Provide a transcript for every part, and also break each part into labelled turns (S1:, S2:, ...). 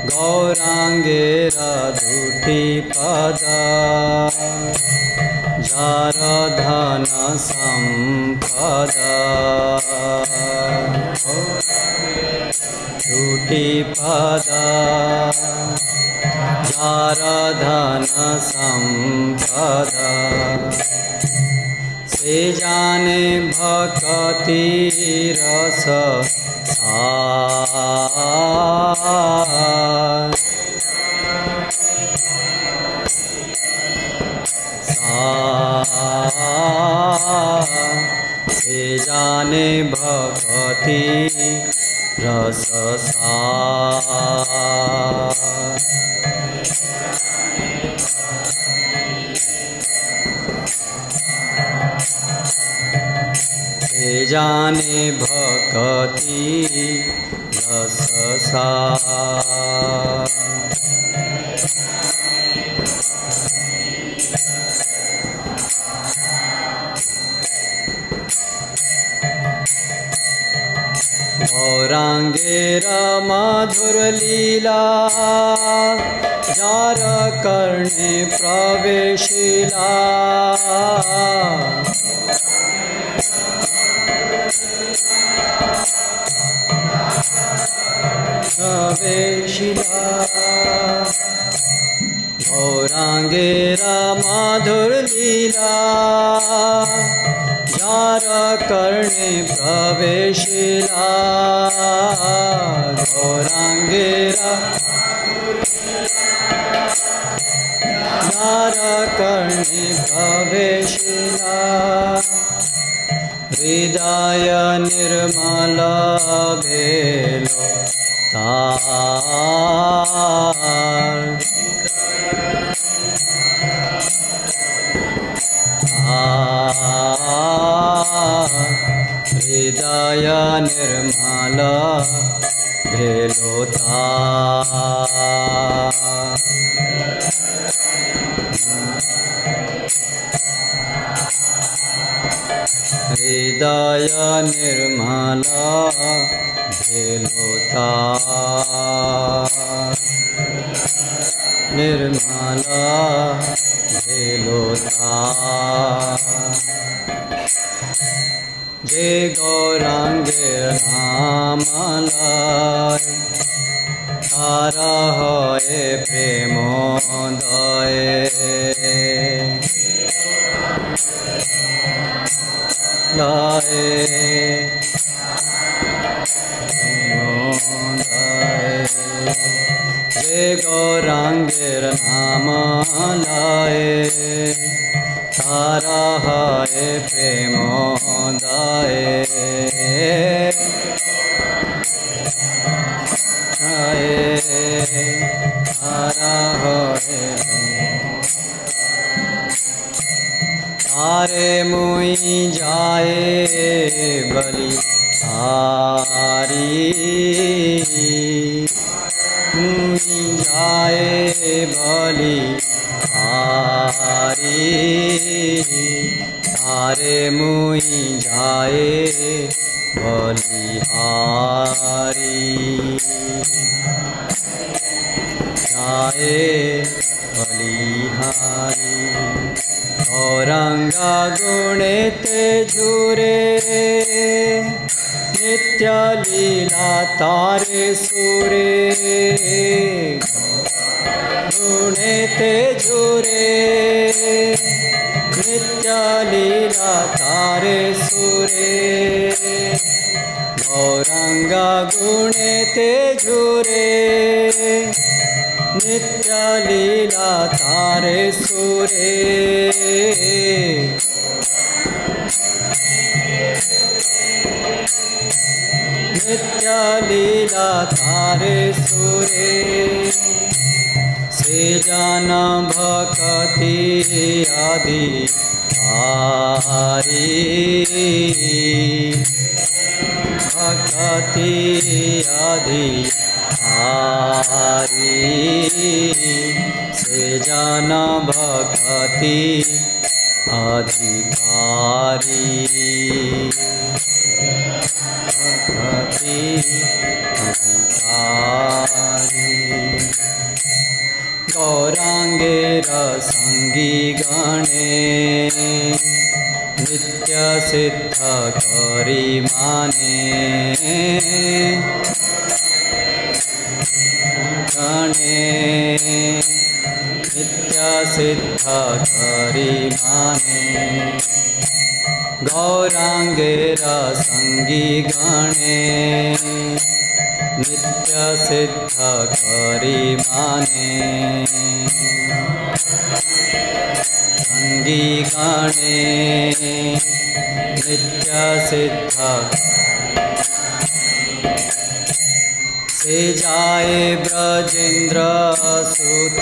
S1: गौरांगेर दुटी पदा जार धन संपदा दुटी पदा जार धन संपदा से जाने भक्ति रस सार से जाने भक्ति रस सार से जाने भक्ति रस सार गौरांगेर मधुर लीला जार कर्णे प्रवेशिला गौरांगेर मधुर लीला जार कर्णे प्रवेशिला गौरांगेर जार कर्णे प्रवेशिला हृदय निर्मल भेलो तार हृदय निर्मल भेलो तार हृदय निर्मल भेलो तार निर्मल भेलो तार जे गौरांगेर नाम लय तार हये प्रेमोदय जे गौरांगेर नाम लय तार हये प्रेमोदय तारे मुई जाए बलि हारी मुई जाए बलि हारी तारे मुई जाए बलिहारी जाए बलिहारी गौरांगा गुणेते झूरे नित्य लीला तारे सुरे गुणेते झूरे नित्य लीला तारे सुरे गौरांगा गुणेते झूरे नित्य लीला तारे सुरे नित्य लीला तारे सुरे से जान भक्ति आदि तारी भक्ति आदि तारी से जान भक्ति अधिकारी भक्ति अधिकारी सिद्ध करी माने गणे नित्य सिद्ध करी माने गौरांगेर संगी गणे नित्य सिद्ध करी माने संगी गणे नित्य सिद्ध से जाए ब्रजेंद्र सुत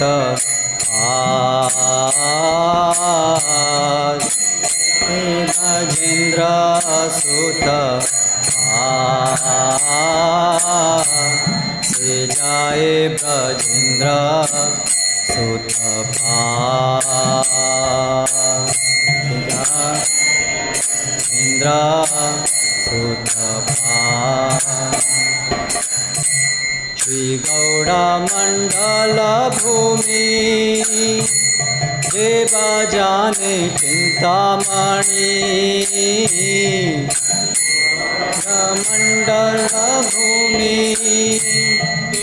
S1: ब्रजेंद्र सुत से जाए ब्रजेंद्र सुत इंद्र सुत श्री गौड़ा मंडल भूमि देव जाने चिंतामणि मंडल भूमि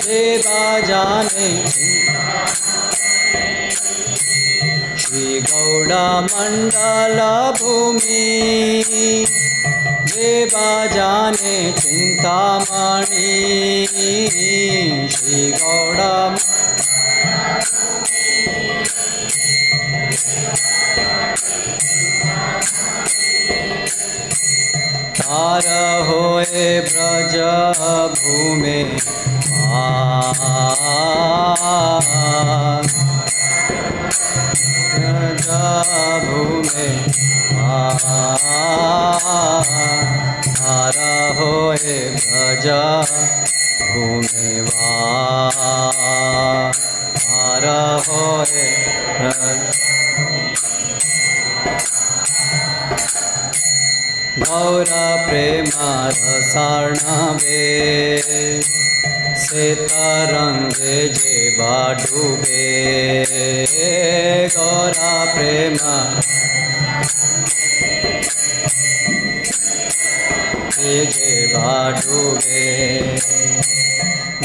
S1: देव जाने श्री गौड़ा मंडल भूमि देव जाने चिंतामणि श्री गौड़ा तार होए ब्रज भूमि ब्रज भूमि तार होए ब्रज भूमि तार होए गौर प्रेम रसार्णवे से तरंगे जे डूबे गौर प्रेम जे डूबे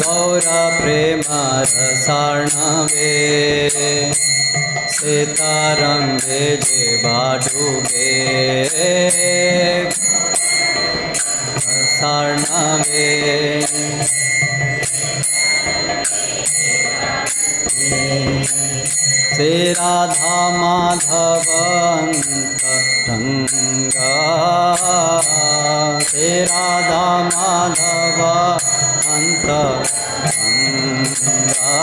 S1: गौर प्रेम रसार्णवे से तरंगे जे डूबे रसार्णवे से राधा माधवंत रंगा से राधा माधव अंत रंगा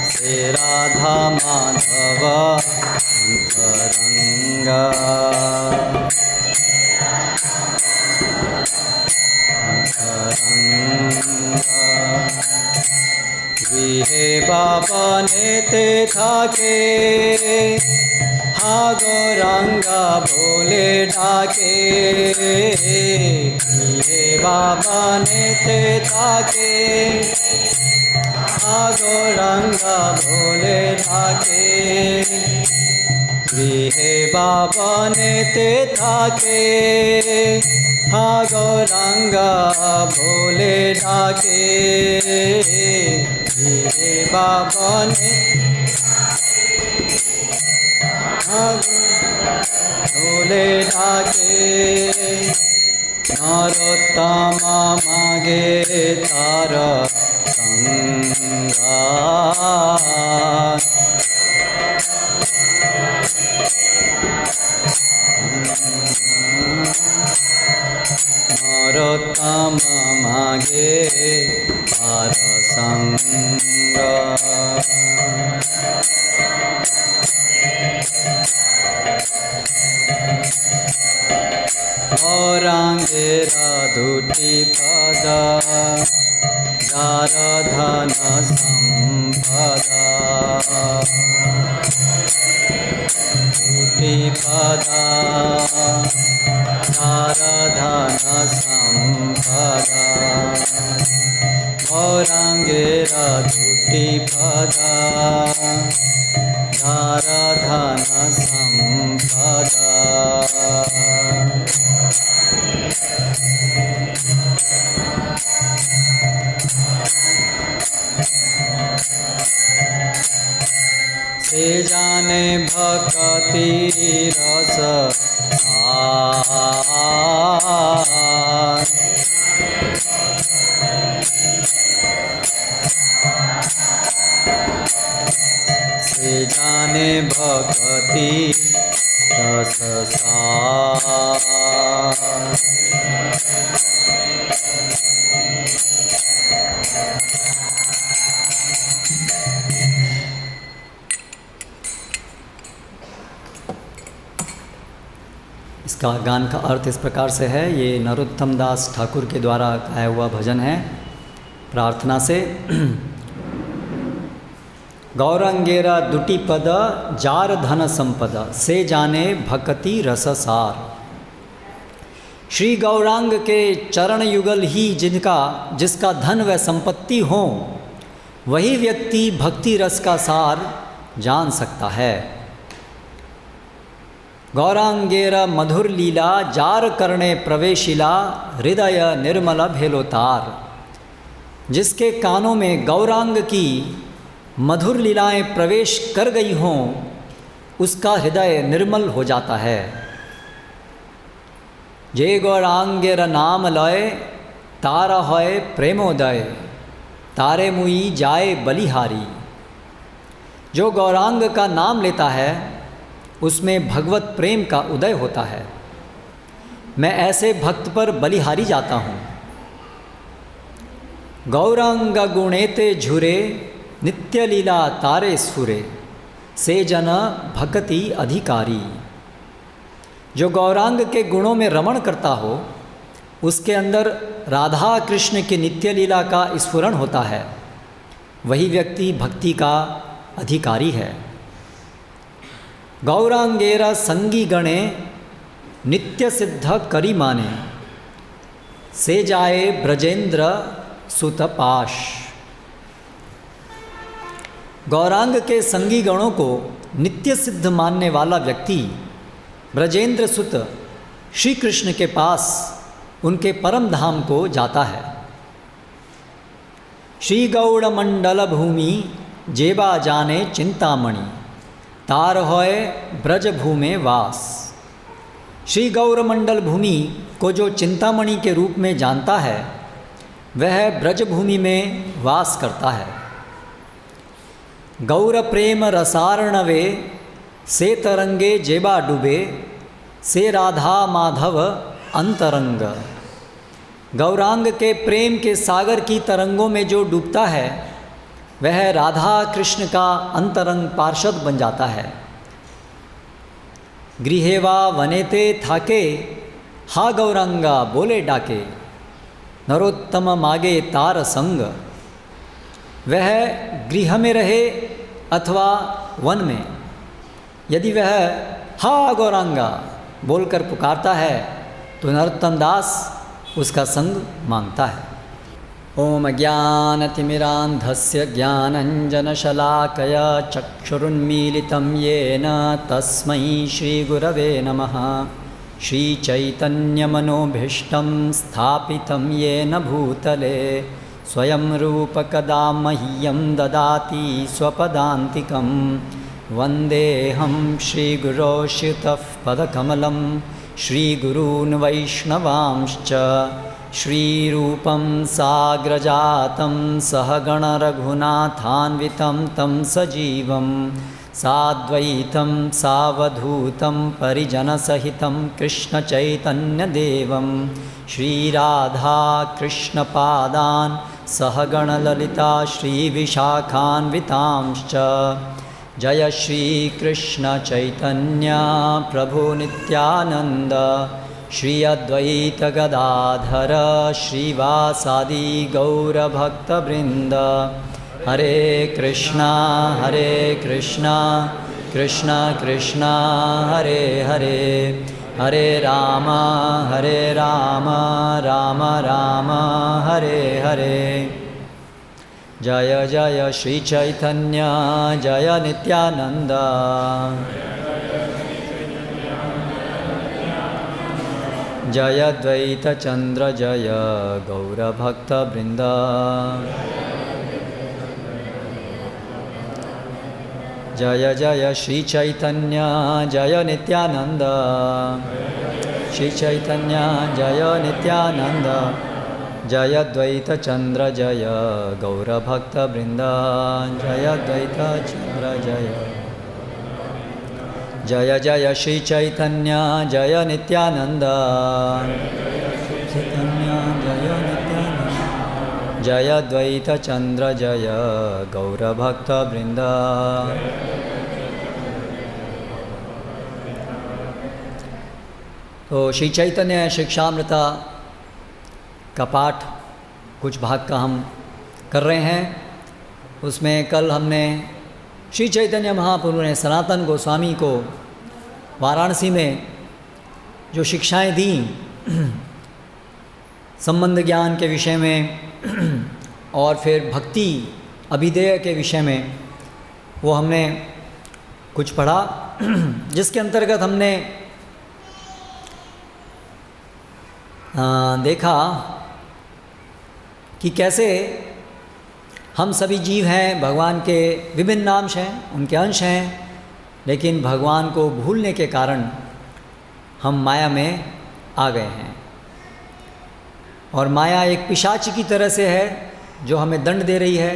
S1: से राधा माधव अंतरंगा गृहे बाबने ते थाके हा गौरांगा भोले डाके गृहे बाबने ते थाके हा गौरांगा भोले डाके गृहे बाबने ते थाके हा गौरांगा भोले डाके गृहे बाबने भोले डाके नरोत्तम मागे तार संगा नरोत्तम मागे तार संगा गौरांगेरा दुटी पदा जार धन संपदा दुटी पदा जार धन संपदा गौरांगेरा दुटी पदा दारधन संपदा। से जाने भक्ति रस सार। से जाने भक्ति रस सार। इसका गान का अर्थ इस प्रकार से है। ये नरोत्तम दास ठाकुर के द्वारा गाया हुआ भजन है। प्रार्थना से गौरंगेरा दुटी पद जार धन संपद से जाने भक्ति रस सार। श्री गौरांग के चरण युगल ही जिसका धन व संपत्ति हो, वही व्यक्ति भक्ति रस का सार जान सकता है। गौरांगेर मधुर लीला जार करने प्रवेशिला हृदय निर्मल भेलोतार। जिसके कानों में गौरांग की मधुर लीलाएं प्रवेश कर गई हों, उसका हृदय निर्मल हो जाता है। जे गौरांगेर नाम लय तारा है प्रेमोदय, तारे मुई जाए बलिहारी। जो गौरांग का नाम लेता है उसमें भगवत प्रेम का उदय होता है। मैं ऐसे भक्त पर बलिहारी जाता हूँ। गौरांग गुणेते झुरे नित्य लीला तारे स्फुरे, से जन भक्ति अधिकारी। जो गौरांग के गुणों में रमण करता हो, उसके अंदर राधा कृष्ण की नित्य लीला का स्फुरण होता है, वही व्यक्ति भक्ति का अधिकारी है। गौरांगेरा संगी गणे नित्य सिद्ध करी माने, से जाए ब्रजेंद्र सुत पाश। गौरांग के संगी गणों को नित्य सिद्ध मानने वाला व्यक्ति ब्रजेंद्र सुत श्री कृष्ण के पास उनके परम धाम को जाता है। श्री गौड़ मंडल भूमि जेबा जाने चिंतामणि, तार होय ब्रज भूमि वास। श्री गौरमंडल भूमि को जो चिंतामणि के रूप में जानता है, वह ब्रज भूमि में वास करता है। गौर प्रेम रसार्णवे से तरंगे जेबा डूबे, से राधा माधव अंतरंग। गौरांग के प्रेम के सागर की तरंगों में जो डूबता है, वह राधा कृष्ण का अंतरंग पार्षद बन जाता है। गृहेवा वनेते थाके हा गौरांगा बोले डाके, नरोत्तम मागे तार संग। वह गृह में रहे अथवा वन में, यदि वह हा गौरांगा बोलकर पुकारता है तो नरोत्तम दास उसका संग मांगता है। ओम ज्ञानतिमिरान्धस्य ज्ञानञ्जनशलाकया चक्षुरुन्मीलितं येन तस्मै श्रीगुरवे नमः। श्रीचैतन्यमनोभीष्टं स्थापितं येन भूतले, स्वयं रूपकदा मह्यं ददाति स्वपदान्तिकं। वन्देऽहं श्रीगुरो श्रितः पदकमलं, श्रीगुरून् वैष्णवांश्च। श्रीरूपं साग्रजातं सहगणरघुनाथान्वितं तं सजीवं, साद्वैतं सावधूतं परिजनसहितं कृष्णचैतन्यदेवं। श्रीराधाकृष्णपादान् सहगणललिता श्रीविशाखान्वितांश्च। जय श्रीकृष्णचैतन्य प्रभु नित्यानन्द, श्री अद्वैत गदाधर श्रीवासादि गौरभक्तवृंद। हरे कृष्णा कृष्णा कृष्णा हरे हरे, हरे राम राम राम हरे हरे। जय जय श्री चैतन्य जय नित्यानंद, जय द्वैत चंद्र जय गौरभक्तवृंद, जय जय श्री चैतन्य जय नित्यानंद, श्री चैतन्य जय नित्यानंद, जय द्वैत चंद्र जय गौरभक्तवृंद, जय द्वैत चंद्र जय, जय जय श्री चैतन्य जय नित्यानंद, चैतन्य जय नित्यानंद, जय द्वैत चंद्र जय गौरभक्तवृंद। तो श्री चैतन्य शिक्षामृता का पाठ कुछ भाग का हम कर रहे हैं। उसमें कल हमने श्री चैतन्य महाप्रभु ने सनातन गोस्वामी को वाराणसी में जो शिक्षाएं दी संबंध ज्ञान के विषय में और फिर भक्ति अभिधेय के विषय में, वो हमने कुछ पढ़ा, जिसके अंतर्गत हमने देखा कि कैसे हम सभी जीव हैं, भगवान के विभिन्न अंश हैं, उनके अंश हैं, लेकिन भगवान को भूलने के कारण हम माया में आ गए हैं। और माया एक पिशाच की तरह से है जो हमें दंड दे रही है।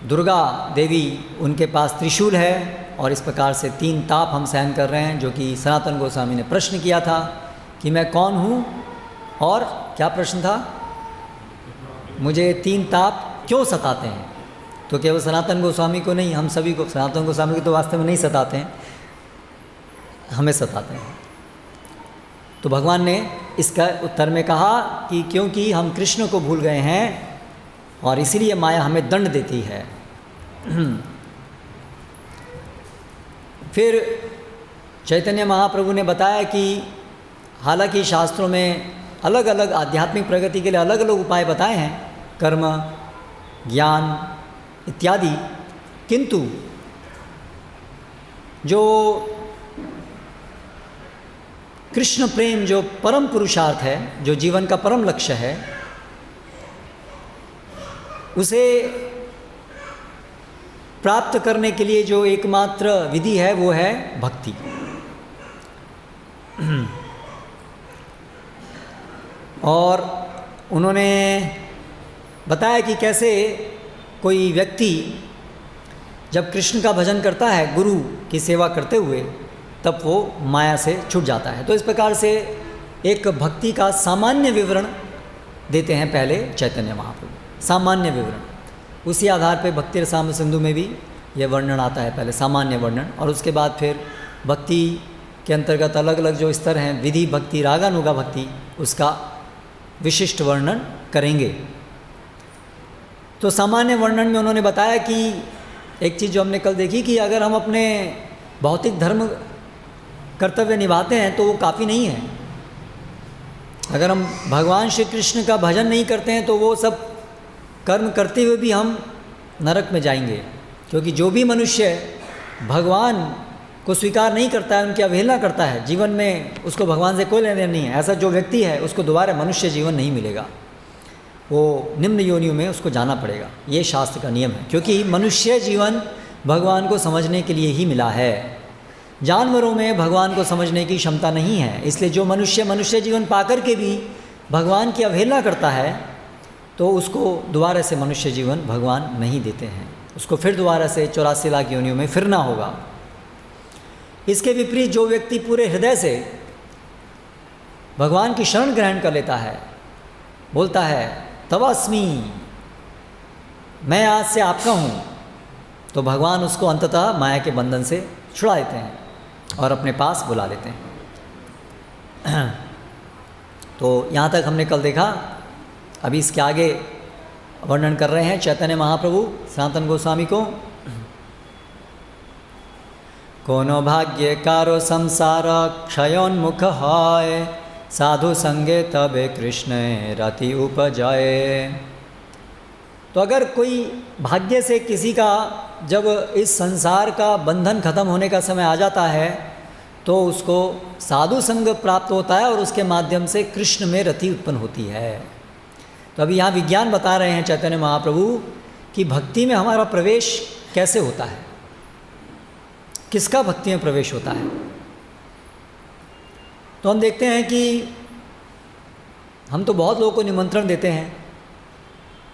S1: दुर्गा देवी, उनके पास त्रिशूल है और इस प्रकार से 3 ताप हम सहन कर रहे हैं, जो कि सनातन गोस्वामी ने प्रश्न किया था कि मैं कौन हूँ, और क्या प्रश्न था, मुझे 3 ताप क्यों सताते हैं। तो केवल सनातन गोस्वामी को नहीं, हम सभी को, सनातन गोस्वामी को तो वास्तव में नहीं सताते हैं, हमें सताते हैं। तो भगवान ने इसका उत्तर में कहा कि क्योंकि हम कृष्ण को भूल गए हैं और इसीलिए माया हमें दंड देती है। फिर चैतन्य महाप्रभु ने बताया कि हालांकि शास्त्रों में अलग अलग आध्यात्मिक प्रगति के लिए अलग अलग उपाय बताए हैं, कर्म, ज्ञान इत्यादि, किंतु जो कृष्ण प्रेम, जो परम पुरुषार्थ है, जो जीवन का परम लक्ष्य है, उसे प्राप्त करने के लिए जो एकमात्र विधि है वो है भक्ति। और उन्होंने बताया कि कैसे कोई व्यक्ति जब कृष्ण का भजन करता है गुरु की सेवा करते हुए, तब वो माया से छूट जाता है। तो इस प्रकार से एक भक्ति का सामान्य विवरण देते हैं पहले चैतन्य महाप्रभु, सामान्य विवरण। उसी आधार पे भक्ति रसामृत सिंधु में भी यह वर्णन आता है, पहले सामान्य वर्णन, और उसके बाद फिर भक्ति के अंतर्गत अलग अलग जो स्तर हैं, विधि भक्ति, रागानुगा भक्ति, उसका विशिष्ट वर्णन करेंगे। तो सामान्य वर्णन में उन्होंने बताया कि एक चीज़ जो हमने कल देखी कि अगर हम अपने भौतिक धर्म कर्तव्य निभाते हैं तो वो काफ़ी नहीं है। अगर हम भगवान श्री कृष्ण का भजन नहीं करते हैं तो वो सब कर्म करते हुए भी हम नरक में जाएंगे, क्योंकि जो भी मनुष्य भगवान को स्वीकार नहीं करता है, उनकी अवहेलना करता है, जीवन में उसको भगवान से कोई लेना देना नहीं है, ऐसा जो व्यक्ति है उसको दोबारा मनुष्य जीवन नहीं मिलेगा, वो निम्न योनियों में उसको जाना पड़ेगा। ये शास्त्र का नियम है, क्योंकि मनुष्य जीवन भगवान को समझने के लिए ही मिला है। जानवरों में भगवान को समझने की क्षमता नहीं है, इसलिए जो मनुष्य जीवन पाकर के भी भगवान की अवहेलना करता है तो उसको दोबारा से मनुष्य जीवन भगवान नहीं देते हैं, उसको फिर दोबारा से 84 लाख योनियों में फिरना होगा। इसके विपरीत जो व्यक्ति पूरे हृदय से भगवान की शरण ग्रहण कर लेता है, बोलता है तवास्मी, मैं आज से आपका हूँ, तो भगवान उसको अंततः माया के बंधन से छुड़ा देते हैं और अपने पास बुला लेते हैं। तो यहाँ तक हमने कल देखा। अभी इसके आगे वर्णन कर रहे हैं चैतन्य महाप्रभु सनातन गोस्वामी को। कोनो भाग्य कारो संसार क्षयोन्मुख है, साधु संगे तबे कृष्ण रति उपजाए। तो अगर कोई भाग्य से किसी का जब इस संसार का बंधन खत्म होने का समय आ जाता है तो उसको साधु संग प्राप्त होता है और उसके माध्यम से कृष्ण में रति उत्पन्न होती है। तो अभी यहाँ विज्ञान बता रहे हैं चैतन्य महाप्रभु कि भक्ति में हमारा प्रवेश कैसे होता है, किसका भक्ति में प्रवेश होता है। तो हम देखते हैं कि हम तो बहुत लोगों को निमंत्रण देते हैं,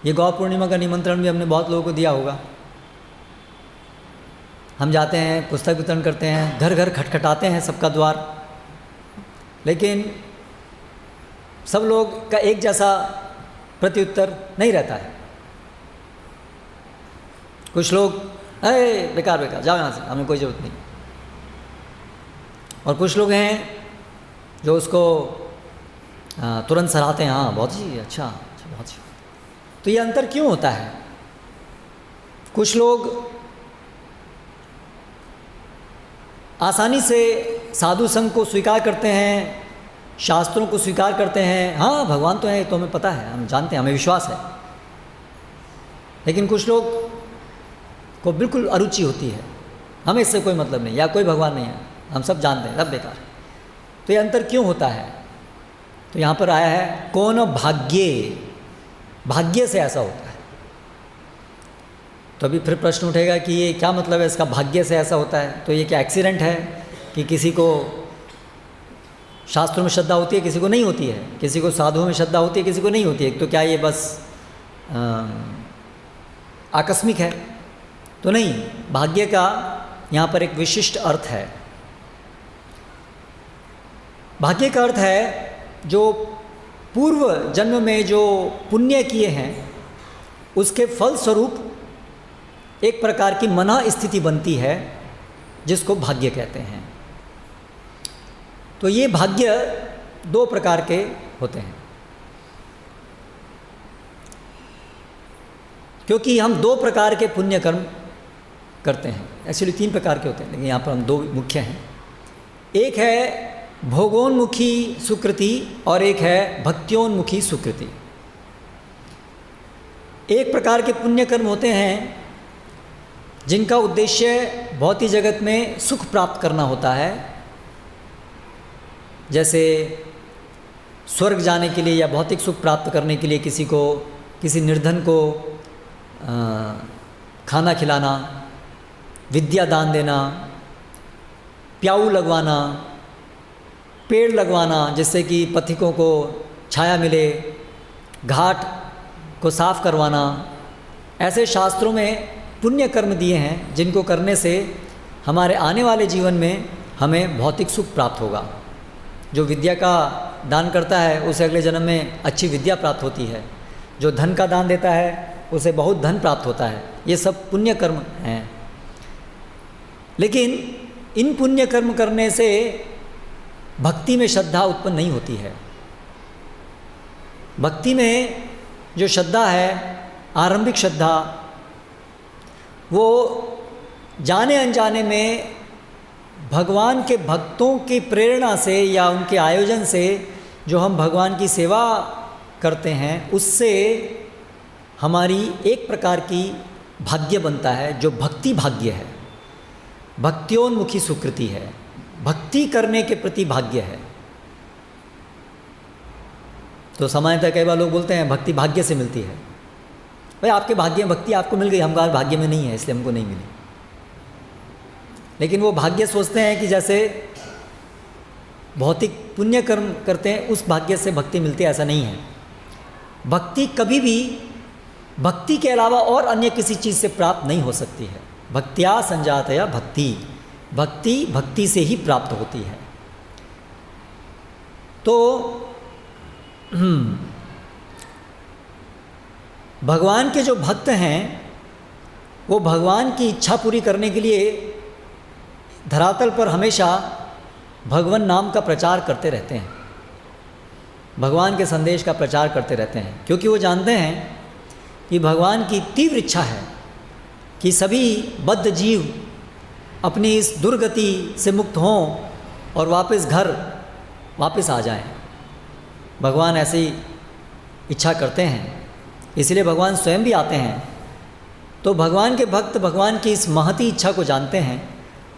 S1: ये गौ पूर्णिमा का निमंत्रण भी हमने बहुत लोगों को दिया होगा। हम जाते हैं, पुस्तक वितरण करते हैं, घर घर खटखटाते हैं सबका द्वार, लेकिन सब लोग का एक जैसा प्रत्युत्तर नहीं रहता है। कुछ लोग अरे बेकार बेकार जाओ यहाँ से, हमें कोई ज़रूरत नहीं। और कुछ लोग हैं जो उसको तुरंत सराहते हैं, हाँ बहुत ही अच्छा, बहुत ही। तो ये अंतर क्यों होता है? कुछ लोग आसानी से साधु संघ को स्वीकार करते हैं, शास्त्रों को स्वीकार करते हैं, हाँ भगवान तो है तो हमें पता है, हम जानते हैं, हमें विश्वास है। लेकिन कुछ लोग को बिल्कुल अरुचि होती है, हमें इससे कोई मतलब नहीं, या कोई भगवान नहीं है, हम सब जानते हैं, सब बेकार है। तो ये अंतर क्यों होता है? तो यहाँ पर आया है कौन भाग्ये, भाग्य से ऐसा होता है। तो अभी फिर प्रश्न उठेगा कि ये क्या मतलब है इसका, भाग्य से ऐसा होता है? तो ये क्या एक्सीडेंट है कि किसी को शास्त्रों में श्रद्धा होती है, किसी को नहीं होती है, किसी को साधुओं में श्रद्धा होती है, किसी को नहीं होती है? तो क्या ये बस आकस्मिक है? तो नहीं, भाग्य का यहाँ पर एक विशिष्ट अर्थ है। भाग्य का अर्थ है जो पूर्व जन्म में जो पुण्य किए हैं उसके फल स्वरूप एक प्रकार की मन स्थिति बनती है जिसको भाग्य कहते हैं। तो ये भाग्य दो प्रकार के होते हैं, क्योंकि हम दो प्रकार के पुण्य कर्म करते हैं। एक्चुअली तीन प्रकार के होते हैं, लेकिन यहाँ पर हम दो मुख्य हैं। एक है भोगोन्मुखी सुकृति और एक है भक्त्योन्मुखी सुकृति। एक प्रकार के पुण्य कर्म होते हैं जिनका उद्देश्य भौतिक जगत में सुख प्राप्त करना होता है, जैसे स्वर्ग जाने के लिए या भौतिक सुख प्राप्त करने के लिए किसी को, किसी निर्धन को खाना खिलाना, विद्या दान देना, प्याऊ लगवाना, पेड़ लगवाना जिससे कि पथिकों को छाया मिले, घाट को साफ करवाना। ऐसे शास्त्रों में पुण्य कर्म दिए हैं जिनको करने से हमारे आने वाले जीवन में हमें भौतिक सुख प्राप्त होगा। जो विद्या का दान करता है उसे अगले जन्म में अच्छी विद्या प्राप्त होती है, जो धन का दान देता है उसे बहुत धन प्राप्त होता है। ये सब पुण्य कर्म हैं। लेकिन इन पुण्य कर्म करने से भक्ति में श्रद्धा उत्पन्न नहीं होती है। भक्ति में जो श्रद्धा है, आरंभिक श्रद्धा, वो जाने अनजाने में भगवान के भक्तों की प्रेरणा से या उनके आयोजन से जो हम भगवान की सेवा करते हैं उससे हमारी एक प्रकार की भाग्य बनता है जो भक्ति भाग्य है, भक्त्योन्मुखी सुकृति है, भक्ति करने के प्रति भाग्य है। तो सामान्यतः कई बार लोग बोलते हैं भक्ति भाग्य से मिलती है। भाई आपके भाग्य में भक्ति आपको मिल गई, हमारे भाग्य में नहीं है इसलिए हमको नहीं मिली। लेकिन वो भाग्य सोचते हैं कि जैसे भौतिक पुण्य कर्म करते हैं उस भाग्य से भक्ति मिलती है, ऐसा नहीं है। भक्ति कभी भी भक्ति के अलावा और अन्य किसी चीज़ से प्राप्त नहीं हो सकती है। भक्त्या संजातया भक्ति, भक्ति भक्ति से ही प्राप्त होती है। तो भगवान के जो भक्त हैं वो भगवान की इच्छा पूरी करने के लिए धरातल पर हमेशा भगवान नाम का प्रचार करते रहते हैं, भगवान के संदेश का प्रचार करते रहते हैं, क्योंकि वो जानते हैं कि भगवान की तीव्र इच्छा है कि सभी बद्ध जीव अपनी इस दुर्गति से मुक्त हों और वापस घर वापस आ जाएं। भगवान ऐसी इच्छा करते हैं, इसलिए भगवान स्वयं भी आते हैं। तो भगवान के भक्त भगवान की इस महती इच्छा को जानते हैं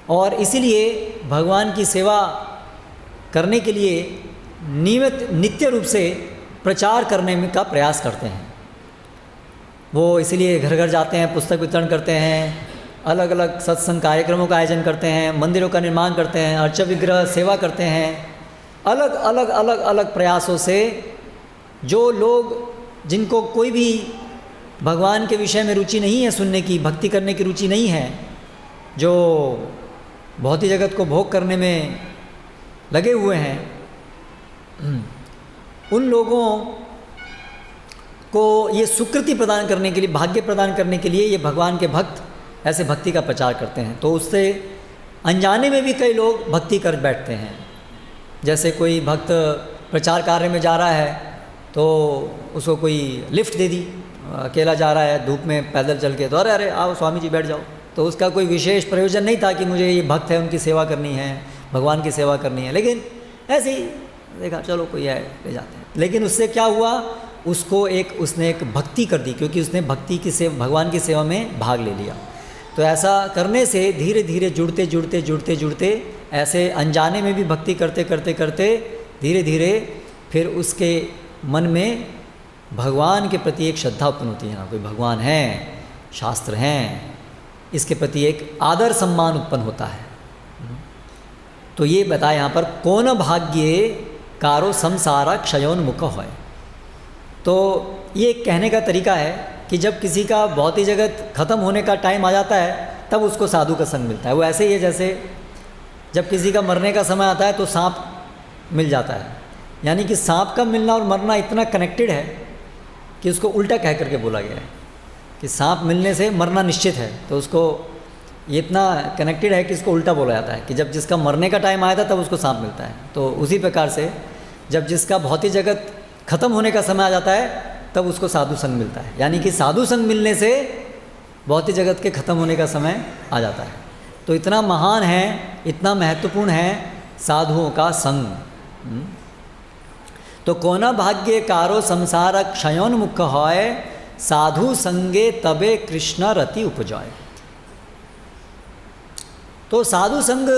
S1: और इसीलिए भगवान की सेवा करने के लिए नित्य रूप से प्रचार करने में का प्रयास करते हैं। वो इसीलिए घर घर जाते हैं, पुस्तक वितरण करते हैं, अलग अलग सत्संग कार्यक्रमों का आयोजन करते हैं, मंदिरों का निर्माण करते हैं, अर्च विग्रह सेवा करते हैं। अलग अलग अलग अलग प्रयासों से जो लोग जिनको कोई भी भगवान के विषय में रुचि नहीं है, सुनने की, भक्ति करने की रुचि नहीं है, जो भौतिक जगत को भोग करने में लगे हुए हैं, उन लोगों को ये सुकृति प्रदान करने के लिए, भाग्य प्रदान करने के लिए ये भगवान के भक्त ऐसे भक्ति का प्रचार करते हैं। तो उससे अनजाने में भी कई लोग भक्ति कर बैठते हैं। जैसे कोई भक्त प्रचार कार्य में जा रहा है तो उसको कोई लिफ्ट दे दी, अकेला जा रहा है धूप में पैदल चल के, तो अरे अरे आओ स्वामी जी बैठ जाओ। तो उसका कोई विशेष प्रयोजन नहीं था कि मुझे ये भक्त है उनकी सेवा करनी है, भगवान की सेवा करनी है, लेकिन ऐसे ही देखा चलो कोई है ले जाते हैं। लेकिन उससे क्या हुआ, उसने एक भक्ति कर दी, क्योंकि उसने भक्ति की भगवान की सेवा में भाग ले लिया। तो ऐसा करने से धीरे धीरे जुड़ते ऐसे अनजाने में भी भक्ति करते करते धीरे धीरे फिर उसके मन में भगवान के प्रति एक श्रद्धा उत्पन्न होती है। ना कोई भगवान है, शास्त्र हैं, इसके प्रति एक आदर सम्मान उत्पन्न होता है। तो ये बताया यहाँ पर, कौन भाग्ये कारो संसारा क्षयोन्मुख है। तो ये कहने का तरीका है कि जब किसी का भौतिक जगत खत्म होने का टाइम आ जाता है तब उसको साधु का संग मिलता है। वो ऐसे ही है जैसे जब किसी का मरने का समय आता है तो सांप मिल जाता है। यानी कि सांप का मिलना और मरना इतना कनेक्टेड है कि उसको उल्टा कह करके बोला गया है कि सांप मिलने से मरना निश्चित है। तो उसको ये इतना कनेक्टेड है कि इसको उल्टा बोला जाता है कि जब जिसका मरने का टाइम आया था तब उसको सांप मिलता है। तो उसी प्रकार से जब जिसका भौतिक जगत खत्म होने का समय आ जाता है तब उसको साधु संग मिलता है। यानी कि साधु संग मिलने से भौतिक जगत के खत्म होने का समय आ जाता है। तो इतना महान है, इतना महत्वपूर्ण है साधुओं का संग। तो कोना भाग्य कारो संसार क्षयोन्मुख है, साधु संगे तबे कृष्ण रति उपजाए। तो साधु संग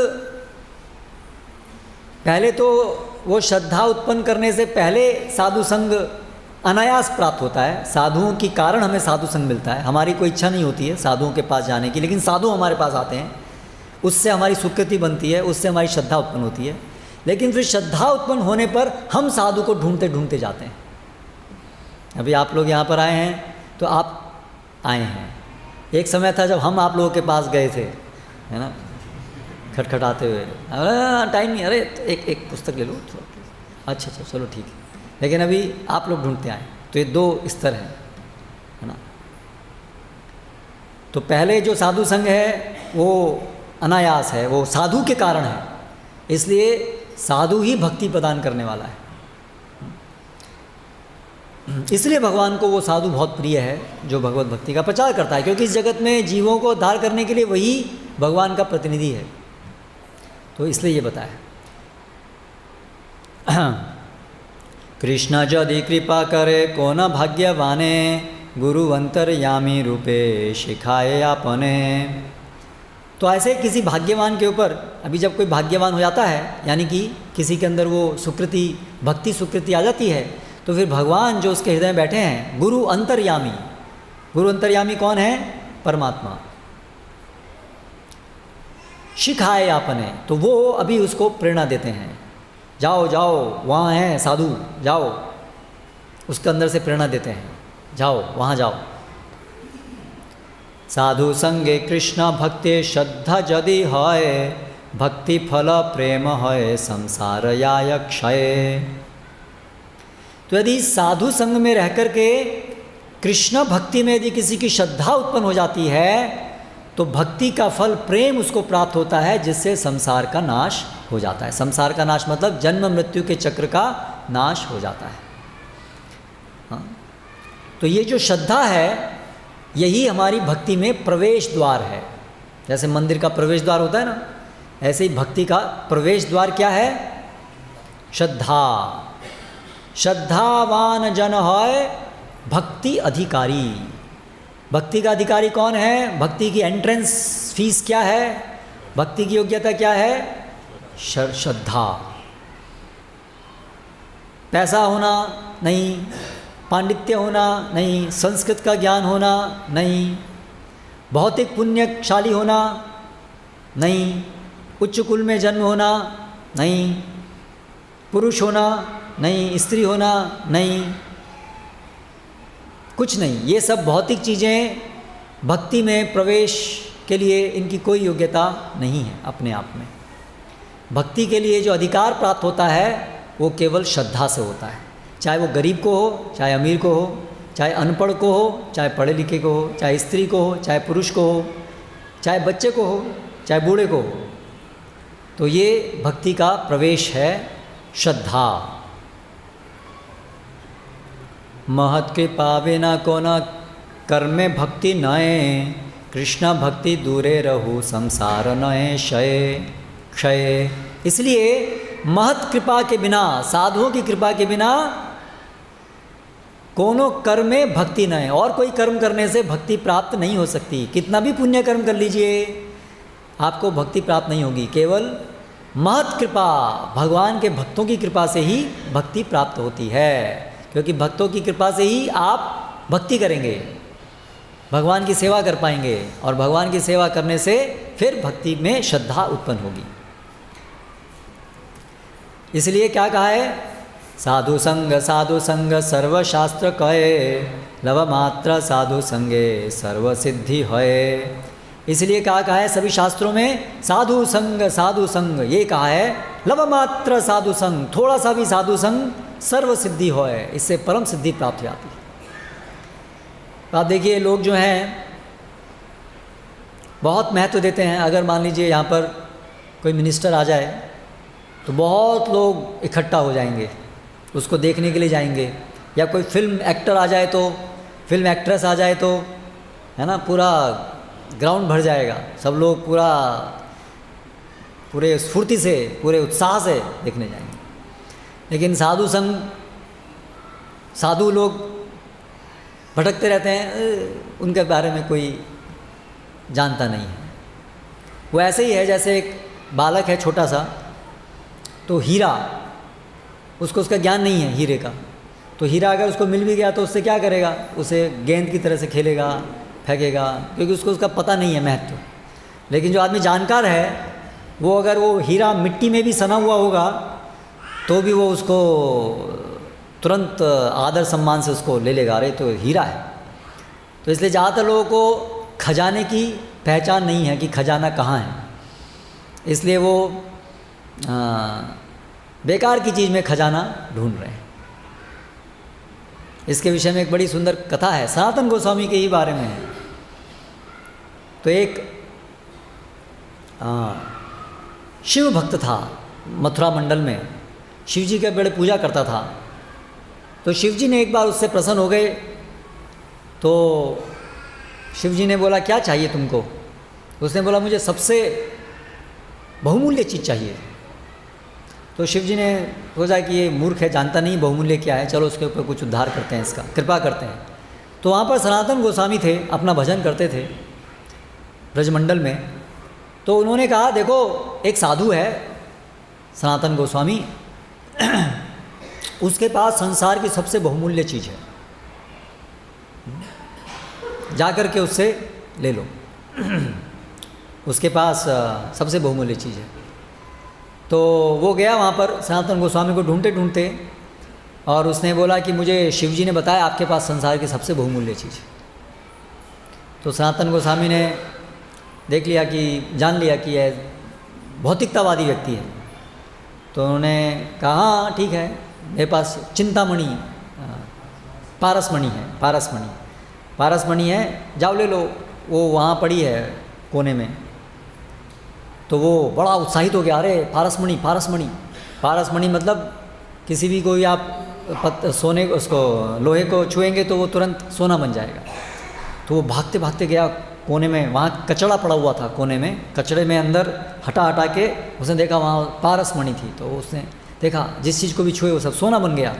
S1: पहले तो वो श्रद्धा उत्पन्न करने से पहले साधु संग अनायास प्राप्त होता है। साधुओं के कारण हमें साधु संग मिलता है। हमारी कोई इच्छा नहीं होती है साधुओं के पास जाने की, लेकिन साधु हमारे पास आते हैं, उससे हमारी सुकृति बनती है, उससे हमारी श्रद्धा उत्पन्न होती है। लेकिन फिर श्रद्धा उत्पन्न होने पर हम साधु को ढूंढते जाते हैं। अभी आप लोग यहाँ पर आए हैं तो आप आए हैं, एक समय था जब हम आप लोगों के पास गए थे, है ना, खटखटाते हुए, अरे टाइम नहीं, अरे एक पुस्तक ले लो, अच्छा चलो ठीक है। लेकिन अभी आप लोग ढूंढते आए। तो ये दो स्तर हैं, है ना। तो पहले जो साधु संग है वो अनायास है, वो साधु के कारण है, इसलिए साधु ही भक्ति प्रदान करने वाला है। इसलिए भगवान को वो साधु बहुत प्रिय है जो भगवत भक्ति का प्रचार करता है, क्योंकि इस जगत में जीवों को उद्धार करने के लिए वही भगवान का प्रतिनिधि है। तो इसलिए ये बताया, कृष्ण यदि कृपा करे को न भाग्यवाने, गुरु अंतर्यामी रूपे शिखाए आपने। तो ऐसे किसी भाग्यवान के ऊपर, अभी जब कोई भाग्यवान हो जाता है, यानी कि किसी के अंदर वो सुकृति, भक्ति सुकृति आ जाती है, तो फिर भगवान जो उसके हृदय में बैठे हैं, गुरु अंतर्यामी। गुरु अंतर्यामी कौन है? परमात्मा। शिखाए आपने, तो वो अभी उसको प्रेरणा देते हैं, जाओ जाओ वहाँ हैं साधु, जाओ, उसके अंदर से प्रेरणा देते हैं, जाओ वहाँ जाओ। साधु संगे कृष्ण भक्ति श्रद्धा यदि है, भक्ति फल प्रेम है संसार या क्षय। तो यदि साधु संग में रह कर के कृष्ण भक्ति में यदि किसी की श्रद्धा उत्पन्न हो जाती है तो भक्ति का फल प्रेम उसको प्राप्त होता है, जिससे संसार का नाश हो जाता है। संसार का नाश मतलब जन्म मृत्यु के चक्र का नाश हो जाता है। हाँ, तो ये जो श्रद्धा है यही हमारी भक्ति में प्रवेश द्वार है। जैसे मंदिर का प्रवेश द्वार होता है ना, ऐसे ही भक्ति का प्रवेश द्वार क्या है? श्रद्धा। श्रद्धावान जन है भक्ति अधिकारी। भक्ति का अधिकारी कौन है? भक्ति की एंट्रेंस फीस क्या है? भक्ति की योग्यता क्या है? श्रद्धा। पैसा होना नहीं, पांडित्य होना नहीं, संस्कृत का ज्ञान होना नहीं, भौतिक पुण्यशाली होना नहीं, उच्च कुल में जन्म होना नहीं, पुरुष होना नहीं, स्त्री होना नहीं, कुछ नहीं। ये सब भौतिक चीज़ें भक्ति में प्रवेश के लिए इनकी कोई योग्यता नहीं है अपने आप में। भक्ति के लिए जो अधिकार प्राप्त होता है वो केवल श्रद्धा से होता है, चाहे वो गरीब को हो, चाहे अमीर को हो, चाहे अनपढ़ को हो, चाहे पढ़े लिखे को हो, चाहे स्त्री को हो, चाहे पुरुष को हो, चाहे बच्चे को हो, चाहे बूढ़े को हो। तो ये भक्ति का प्रवेश है, श्रद्धा। महत कृपा बिना को न कर्मे भक्ति नए, कृष्ण भक्ति दूरे रहु संसार नए क्षय क्षय। इसलिए महत कृपा के बिना, साधुओं की कृपा के बिना कोनो कर्म में भक्ति न है। और कोई कर्म करने से भक्ति प्राप्त नहीं हो सकती। कितना भी पुण्य कर्म कर लीजिए आपको भक्ति प्राप्त नहीं होगी। केवल महत कृपा, भगवान के भक्तों की कृपा से ही भक्ति प्राप्त होती है, क्योंकि भक्तों की कृपा से ही आप भक्ति करेंगे, भगवान की सेवा कर पाएंगे, और भगवान की सेवा करने से फिर भक्ति में श्रद्धा उत्पन्न होगी। इसलिए क्या कहा है? साधु संग सर्वशास्त्र कहे, लव मात्र साधु संगे सर्व सिद्धि है। इसलिए क्या कहा है सभी शास्त्रों में? साधु संग ये कहा है। लव मात्र साधु संग, थोड़ा सा भी साधु संग सर्व सिद्धि होए, इससे परम सिद्धि प्राप्त हो जाती है। तो आप देखिए लोग जो हैं बहुत महत्व देते हैं। अगर मान लीजिए यहाँ पर कोई मिनिस्टर आ जाए तो बहुत लोग इकट्ठा हो जाएंगे, उसको देखने के लिए जाएंगे। या कोई फिल्म एक्टर आ जाए तो, फिल्म एक्ट्रेस आ जाए तो, है ना, पूरा ग्राउंड भर जाएगा, सब लोग पूरे स्फूर्ति से, पूरे उत्साह से देखने जाएंगे। लेकिन साधु लोग भटकते रहते हैं, उनके बारे में कोई जानता नहीं है। वो ऐसे ही है जैसे एक बालक है छोटा सा, तो हीरा, उसको उसका ज्ञान नहीं है हीरे का, तो हीरा अगर उसको मिल भी गया तो उससे क्या करेगा? उसे गेंद की तरह से खेलेगा, फेंकेगा, क्योंकि उसको उसका पता नहीं है महत्व। लेकिन जो आदमी जानकार है वो अगर वो हीरा मिट्टी में भी सना हुआ होगा तो भी वो उसको तुरंत आदर सम्मान से उसको ले लेगा, अरे तो हीरा है। तो इसलिए ज़्यादातर लोगों को खजाने की पहचान नहीं है कि खजाना कहाँ है, इसलिए वो बेकार की चीज़ में खजाना ढूंढ रहे हैं। इसके विषय में एक बड़ी सुंदर कथा है, सनातन गोस्वामी के ही बारे में है। तो एक शिव भक्त था मथुरा मंडल में, शिव जी के बड़े पूजा करता था। तो शिव जी ने एक बार उससे प्रसन्न हो गए, तो शिव जी ने बोला क्या चाहिए तुमको? उसने बोला मुझे सबसे बहुमूल्य चीज़ चाहिए। तो शिव जी ने सोचा कि ये मूर्ख है, जानता नहीं बहुमूल्य क्या है, चलो उसके ऊपर कुछ उद्धार करते हैं, इसका कृपा करते हैं। तो वहाँ पर सनातन गोस्वामी थे, अपना भजन करते थे ब्रजमंडल में। तो उन्होंने कहा देखो एक साधु है सनातन गोस्वामी, उसके पास संसार की सबसे बहुमूल्य चीज़ है, जा कर के उससे ले लो, उसके पास सबसे बहुमूल्य चीज़ है। तो वो गया वहाँ पर सनातन गोस्वामी को ढूंढते ढूंढते, और उसने बोला कि मुझे शिव जी ने बताया आपके पास संसार की सबसे बहुमूल्य चीज़ है। तो सनातन गोस्वामी ने देख लिया कि, जान लिया कि यह भौतिकतावादी व्यक्ति है। तो उन्होंने कहा हाँ ठीक है, मेरे पास चिंतामणि पारसमणि है, पारसमणि है, जाओ ले लो, वो वहाँ पड़ी है कोने में। तो वो बड़ा उत्साहित हो गया, अरे पारसमणि मतलब किसी भी कोई आप सोने उसको लोहे को छुएंगे तो वो तुरंत सोना बन जाएगा। तो वो भागते भागते गया कोने में, वहाँ कचड़ा पड़ा हुआ था कोने में, कचड़े में अंदर हटा के उसने देखा वहाँ पारसमणि थी। तो उसने देखा जिस चीज़ को भी छुए वो सब सोना बन गया।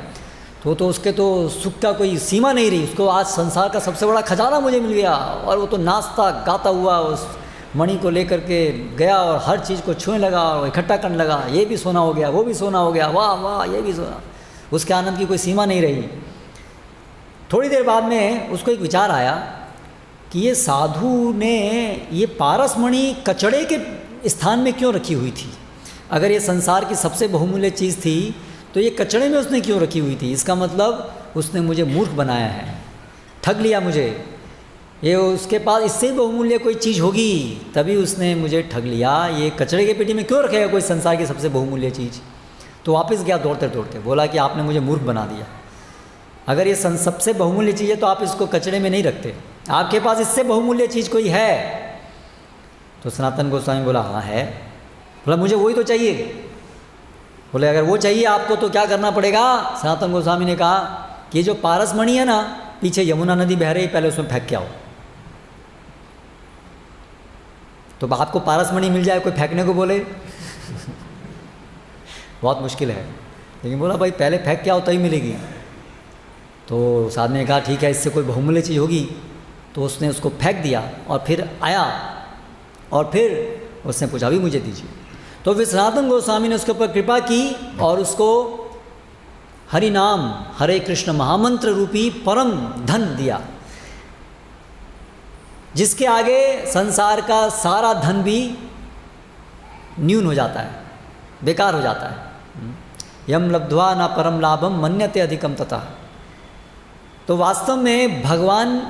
S1: तो उसके तो सुख का कोई सीमा नहीं रही। उसको आज संसार का सबसे बड़ा खजाना मुझे मिल गया, और वो तो नाचता गाता हुआ उस मणि को लेकर के गया और हर चीज़ को छूने लगा और इकट्ठा करने लगा। ये भी सोना हो गया, वो भी सोना हो गया, वाह वाह ये भी सोना। उसके आनंद की कोई सीमा नहीं रही। थोड़ी देर बाद में उसको एक विचार आया कि ये साधु ने ये पारस मणि कचड़े के स्थान में क्यों रखी हुई थी? अगर ये संसार की सबसे बहुमूल्य चीज़ थी तो ये कचड़े में उसने क्यों रखी हुई थी? इसका मतलब उसने मुझे मूर्ख बनाया है, ठग लिया मुझे। ये उसके पास इससे बहुमूल्य कोई चीज़ होगी तभी उसने मुझे ठग लिया। ये कचड़े के पेटी में क्यों रखेगा कोई संसार की सबसे बहुमूल्य चीज़? तो वापस गया दौड़ते दौड़ते, बोला कि आपने मुझे मूर्ख बना दिया। अगर ये सबसे बहुमूल्य चीज़ है तो आप इसको कचड़े में नहीं रखते, आपके पास इससे बहुमूल्य चीज़ कोई है? तो सनातन गोस्वामी बोला हाँ है। बोला मुझे वही तो चाहिए। बोले अगर वो चाहिए आपको तो क्या करना पड़ेगा? सनातन गोस्वामी ने कहा कि जो पारस मणि है ना, पीछे यमुना नदी बह रही, पहले उसमें फेंक के आओ। तो आपको पारस मणि मिल जाए, कोई फेंकने को बोले बहुत मुश्किल है। लेकिन बोला भाई पहले फेंक के आओ तभी मिलेगी। तो उस आदमी ने कहा ठीक है, इससे कोई बहुमूल्य चीज़ होगी। तो उसने उसको फेंक दिया और फिर आया और फिर उसने पूछा अभी मुझे दीजिए। तो फिर सनातन गोस्वामी ने उसके ऊपर कृपा की और उसको हरि नाम हरे कृष्ण महामंत्र रूपी परम धन दिया, जिसके आगे संसार का सारा धन भी न्यून हो जाता है, बेकार हो जाता है। यम लब्ध्वा न परम लाभम मन्यते अधिकम तथा। तो वास्तव में भगवान,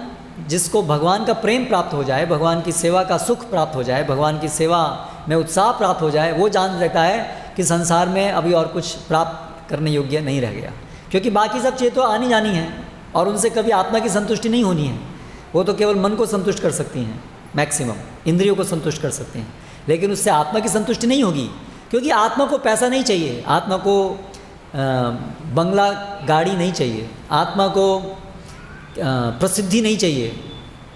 S1: जिसको भगवान का प्रेम प्राप्त हो जाए, भगवान की सेवा का सुख प्राप्त हो जाए, भगवान की सेवा में उत्साह प्राप्त हो जाए, वो जान लेता है कि संसार में अभी और कुछ प्राप्त करने योग्य नहीं रह गया। क्योंकि बाकी सब चीज़ें तो आनी जानी हैं और उनसे कभी आत्मा की संतुष्टि नहीं होनी है। वो तो केवल मन को संतुष्ट कर सकती हैं, मैक्सिमम इंद्रियों को संतुष्ट कर सकते हैं, लेकिन उससे आत्मा की संतुष्टि नहीं होगी। क्योंकि आत्मा को पैसा नहीं चाहिए, आत्मा को बंगला गाड़ी नहीं चाहिए, आत्मा को प्रसिद्धि नहीं चाहिए,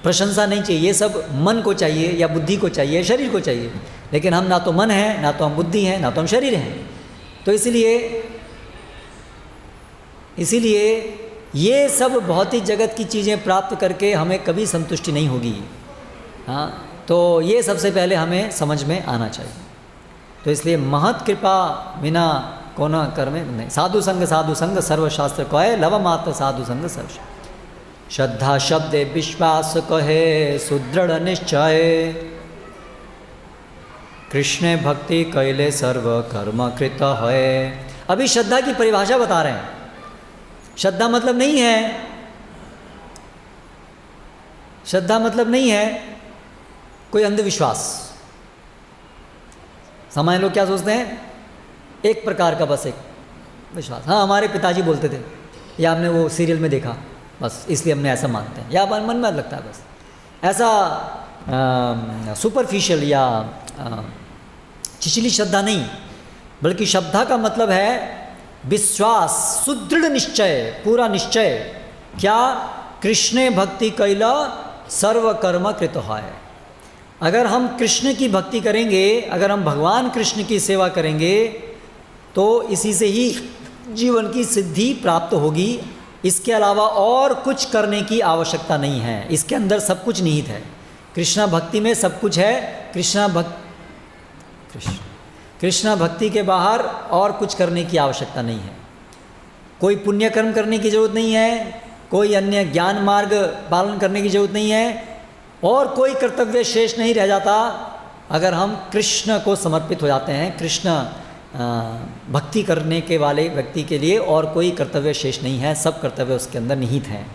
S1: प्रशंसा नहीं चाहिए। ये सब मन को चाहिए या बुद्धि को चाहिए, शरीर को चाहिए। लेकिन हम ना तो मन है, ना तो हम बुद्धि हैं, ना तो हम शरीर हैं। तो इसीलिए ये सब भौतिक जगत की चीज़ें प्राप्त करके हमें कभी संतुष्टि नहीं होगी। हाँ, तो ये सबसे पहले हमें समझ में आना चाहिए। तो इसलिए महत कृपा बिना कोना कर्मे नहीं। साधु संग सर्वशास्त्र कहे, लव मात्र साधु संग सर्व। श्रद्धा शब्दे विश्वास कहे, सुदृढ़ निश्चय। कृष्ण भक्ति कैले सर्व कर्म कृत है। अभी श्रद्धा की परिभाषा बता रहे हैं। श्रद्धा मतलब नहीं है, श्रद्धा मतलब नहीं है कोई अंधविश्वास। सामान्य लोग क्या सोचते हैं, एक प्रकार का बस एक विश्वास। हाँ, हमारे पिताजी बोलते थे, या हमने वो सीरियल में देखा, बस इसलिए हमने ऐसा मानते हैं, या मन में लगता है। बस ऐसा सुपरफिशियल या छिछली श्रद्धा नहीं, बल्कि श्रद्धा का मतलब है विश्वास, सुदृढ़ निश्चय, पूरा निश्चय। क्या? कृष्ण भक्ति कैला सर्व कर्म कृत है। अगर हम कृष्ण की भक्ति करेंगे, अगर हम भगवान कृष्ण की सेवा करेंगे, तो इसी से ही जीवन की सिद्धि प्राप्त होगी। इसके अलावा और कुछ करने की आवश्यकता नहीं है। इसके अंदर सब कुछ निहित है। कृष्णा भक्ति में सब कुछ है। कृष्णा भक्ति के बाहर और कुछ करने की आवश्यकता नहीं है। कोई पुण्य कर्म करने की जरूरत नहीं है, कोई अन्य ज्ञान मार्ग पालन करने की जरूरत नहीं है, और कोई कर्तव्य शेष नहीं रह जाता अगर हम कृष्ण को समर्पित हो जाते हैं। कृष्ण भक्ति करने के वाले व्यक्ति के लिए और कोई कर्तव्य शेष नहीं है, सब कर्तव्य उसके अंदर निहित हैं।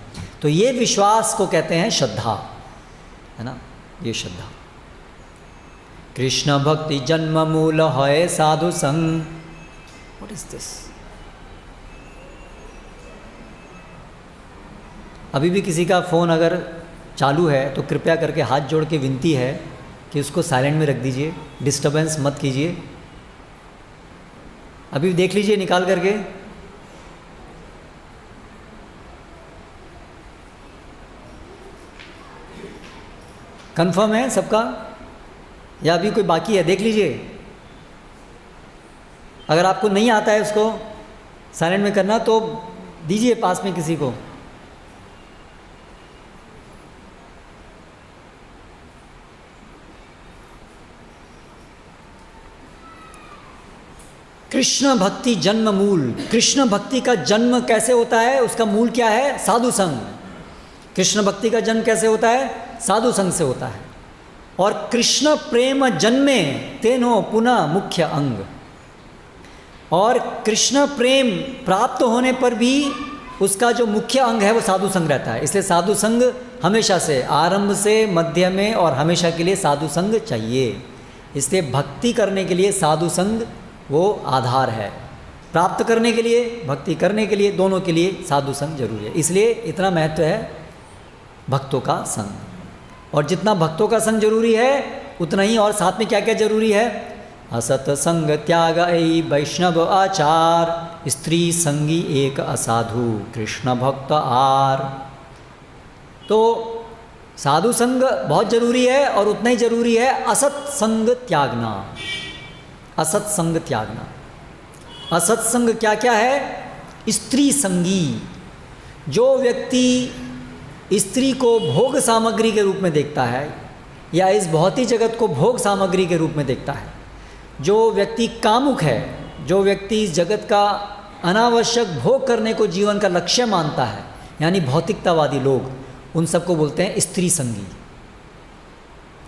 S1: तो ये विश्वास को कहते हैं श्रद्धा, है ना, ये श्रद्धा। कृष्ण भक्ति जन्म मूल है साधु संग। What is this? अभी भी किसी का फ़ोन अगर चालू है तो कृपया करके हाथ जोड़ के विनती है कि उसको साइलेंट में रख दीजिए, डिस्टर्बेंस मत कीजिए। अभी देख लीजिए निकाल करके। कंफर्म है सबका या अभी कोई बाकी है? देख लीजिए। अगर आपको नहीं आता है उसको साइलेंट में करना तो दीजिए पास में किसी को। कृष्ण भक्ति जन्म मूल। कृष्ण भक्ति का जन्म कैसे होता है, उसका मूल क्या है? साधु संग। कृष्ण भक्ति का जन्म कैसे होता है? साधु संग से होता है। और कृष्ण प्रेम जन्मे तेनो पुनः मुख्य अंग। और कृष्ण प्रेम प्राप्त होने पर भी उसका जो मुख्य अंग है वो साधु संग रहता है। इसलिए साधु संग हमेशा से, आरंभ से, मध्य में और हमेशा के लिए साधु संग चाहिए। इसलिए भक्ति करने के लिए साधु संग वो आधार है। प्राप्त करने के लिए, भक्ति करने के लिए, दोनों के लिए साधु संग जरूरी है। इसलिए इतना महत्व है भक्तों का संग। और जितना भक्तों का संग जरूरी है उतना ही और साथ में क्या क्या जरूरी है? असत संग त्याग ऐ वैष्णव आचार, स्त्री संगी एक असाधु कृष्ण भक्त आर। तो साधु संग बहुत जरूरी है और उतना ही जरूरी है असत संग त्यागना। असत संग त्यागना। असत संग क्या क्या है? स्त्री संगी। जो व्यक्ति स्त्री को भोग सामग्री के रूप में देखता है या इस भौतिक जगत को भोग सामग्री के रूप में देखता है, जो व्यक्ति कामुक है, जो व्यक्ति इस जगत का अनावश्यक भोग करने को जीवन का लक्ष्य मानता है, यानी भौतिकतावादी लोग, उन सबको बोलते हैं स्त्री संगी।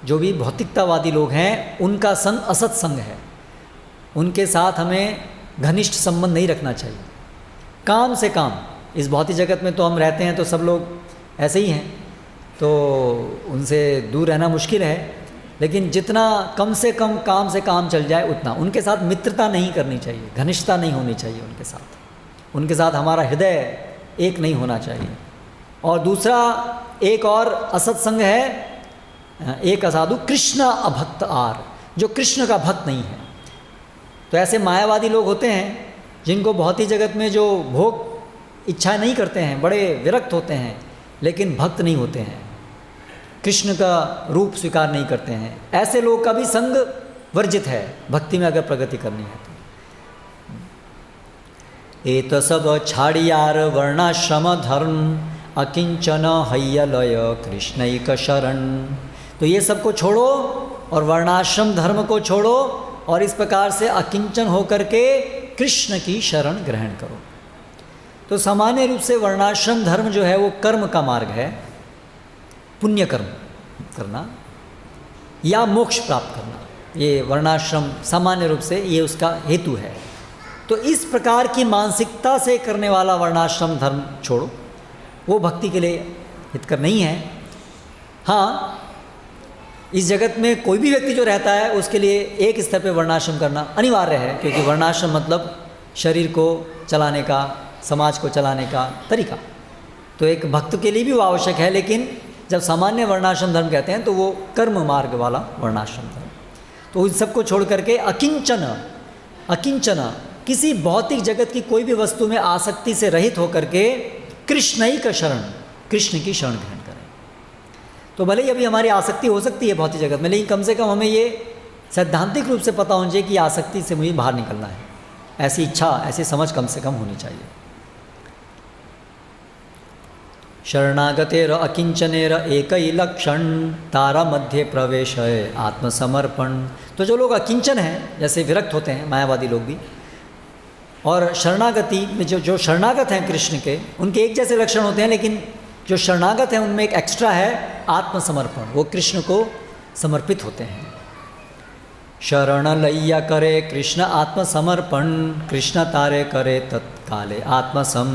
S1: जो भी भौतिकतावादी लोग हैं उनका संग असत संग है। उनके साथ हमें घनिष्ठ संबंध नहीं रखना चाहिए। काम से काम, इस भौतिक जगत में तो हम रहते हैं तो सब लोग ऐसे ही हैं, तो उनसे दूर रहना मुश्किल है। लेकिन जितना कम से कम काम से काम चल जाए उतना। उनके साथ मित्रता नहीं करनी चाहिए, घनिष्ठता नहीं होनी चाहिए उनके साथ। उनके साथ हमारा हृदय एक नहीं होना चाहिए। और दूसरा एक और असत संग है, एक असाधु कृष्ण अभक्त आर, जो कृष्ण का भक्त नहीं है। तो ऐसे मायावादी लोग होते हैं जिनको भौतिक जगत में जो भोग इच्छा नहीं करते हैं, बड़े विरक्त होते हैं, लेकिन भक्त नहीं होते हैं, कृष्ण का रूप स्वीकार नहीं करते हैं। ऐसे लोग का भी संग वर्जित है भक्ति में अगर प्रगति करनी है तो। एत सब छाड़ियार वर्णाश्रम धर्म, अकिंचन हैयलय कृष्णैक शरण। तो ये सबको छोड़ो और वर्णाश्रम धर्म को छोड़ो और इस प्रकार से अकिंचन होकर के कृष्ण की शरण ग्रहण करो। तो सामान्य रूप से वर्णाश्रम धर्म जो है वो कर्म का मार्ग है, पुण्य कर्म करना या मोक्ष प्राप्त करना। ये वर्णाश्रम सामान्य रूप से ये उसका हेतु है। तो इस प्रकार की मानसिकता से करने वाला वर्णाश्रम धर्म छोड़ो, वो भक्ति के लिए हितकर नहीं है। हाँ, इस जगत में कोई भी व्यक्ति जो रहता है उसके लिए एक स्तर पे वर्णाश्रम करना अनिवार्य है, क्योंकि वर्णाश्रम मतलब शरीर को चलाने का, समाज को चलाने का तरीका। तो एक भक्त के लिए भी वो आवश्यक है। लेकिन जब सामान्य वर्णाश्रम धर्म कहते हैं तो वो कर्म मार्ग वाला वर्णाश्रम धर्म। तो उन सबको छोड़ करके अकिंचन, अकिंचन किसी भौतिक जगत की कोई भी वस्तु में आसक्ति से रहित होकर के कृष्ण ही का शरण, कृष्ण की शरण ग्रहण करें। तो भले ही अभी हमारी आसक्ति हो सकती है भौतिक जगत में, लेकिन कम से कम हमें ये सैद्धांतिक रूप से पता होना चाहिए कि आसक्ति से मुझे बाहर निकलना है। ऐसी इच्छा, ऐसी समझ कम से कम होनी चाहिए। शरणागतेर अकिंचनेर एक ही लक्षण, तारा मध्य प्रवेश है आत्मसमर्पण। तो जो लोग अकिंचन हैं, जैसे विरक्त होते हैं मायावादी लोग भी, और शरणागति में जो शरणागत हैं कृष्ण के, उनके एक जैसे लक्षण होते हैं, लेकिन जो शरणागत हैं उनमें एक एक्स्ट्रा है आत्मसमर्पण। वो कृष्ण को समर्पित होते हैं। शरण लैया करे कृष्ण आत्मसमर्पण, कृष्ण तारे करे तत्काले आत्मसम।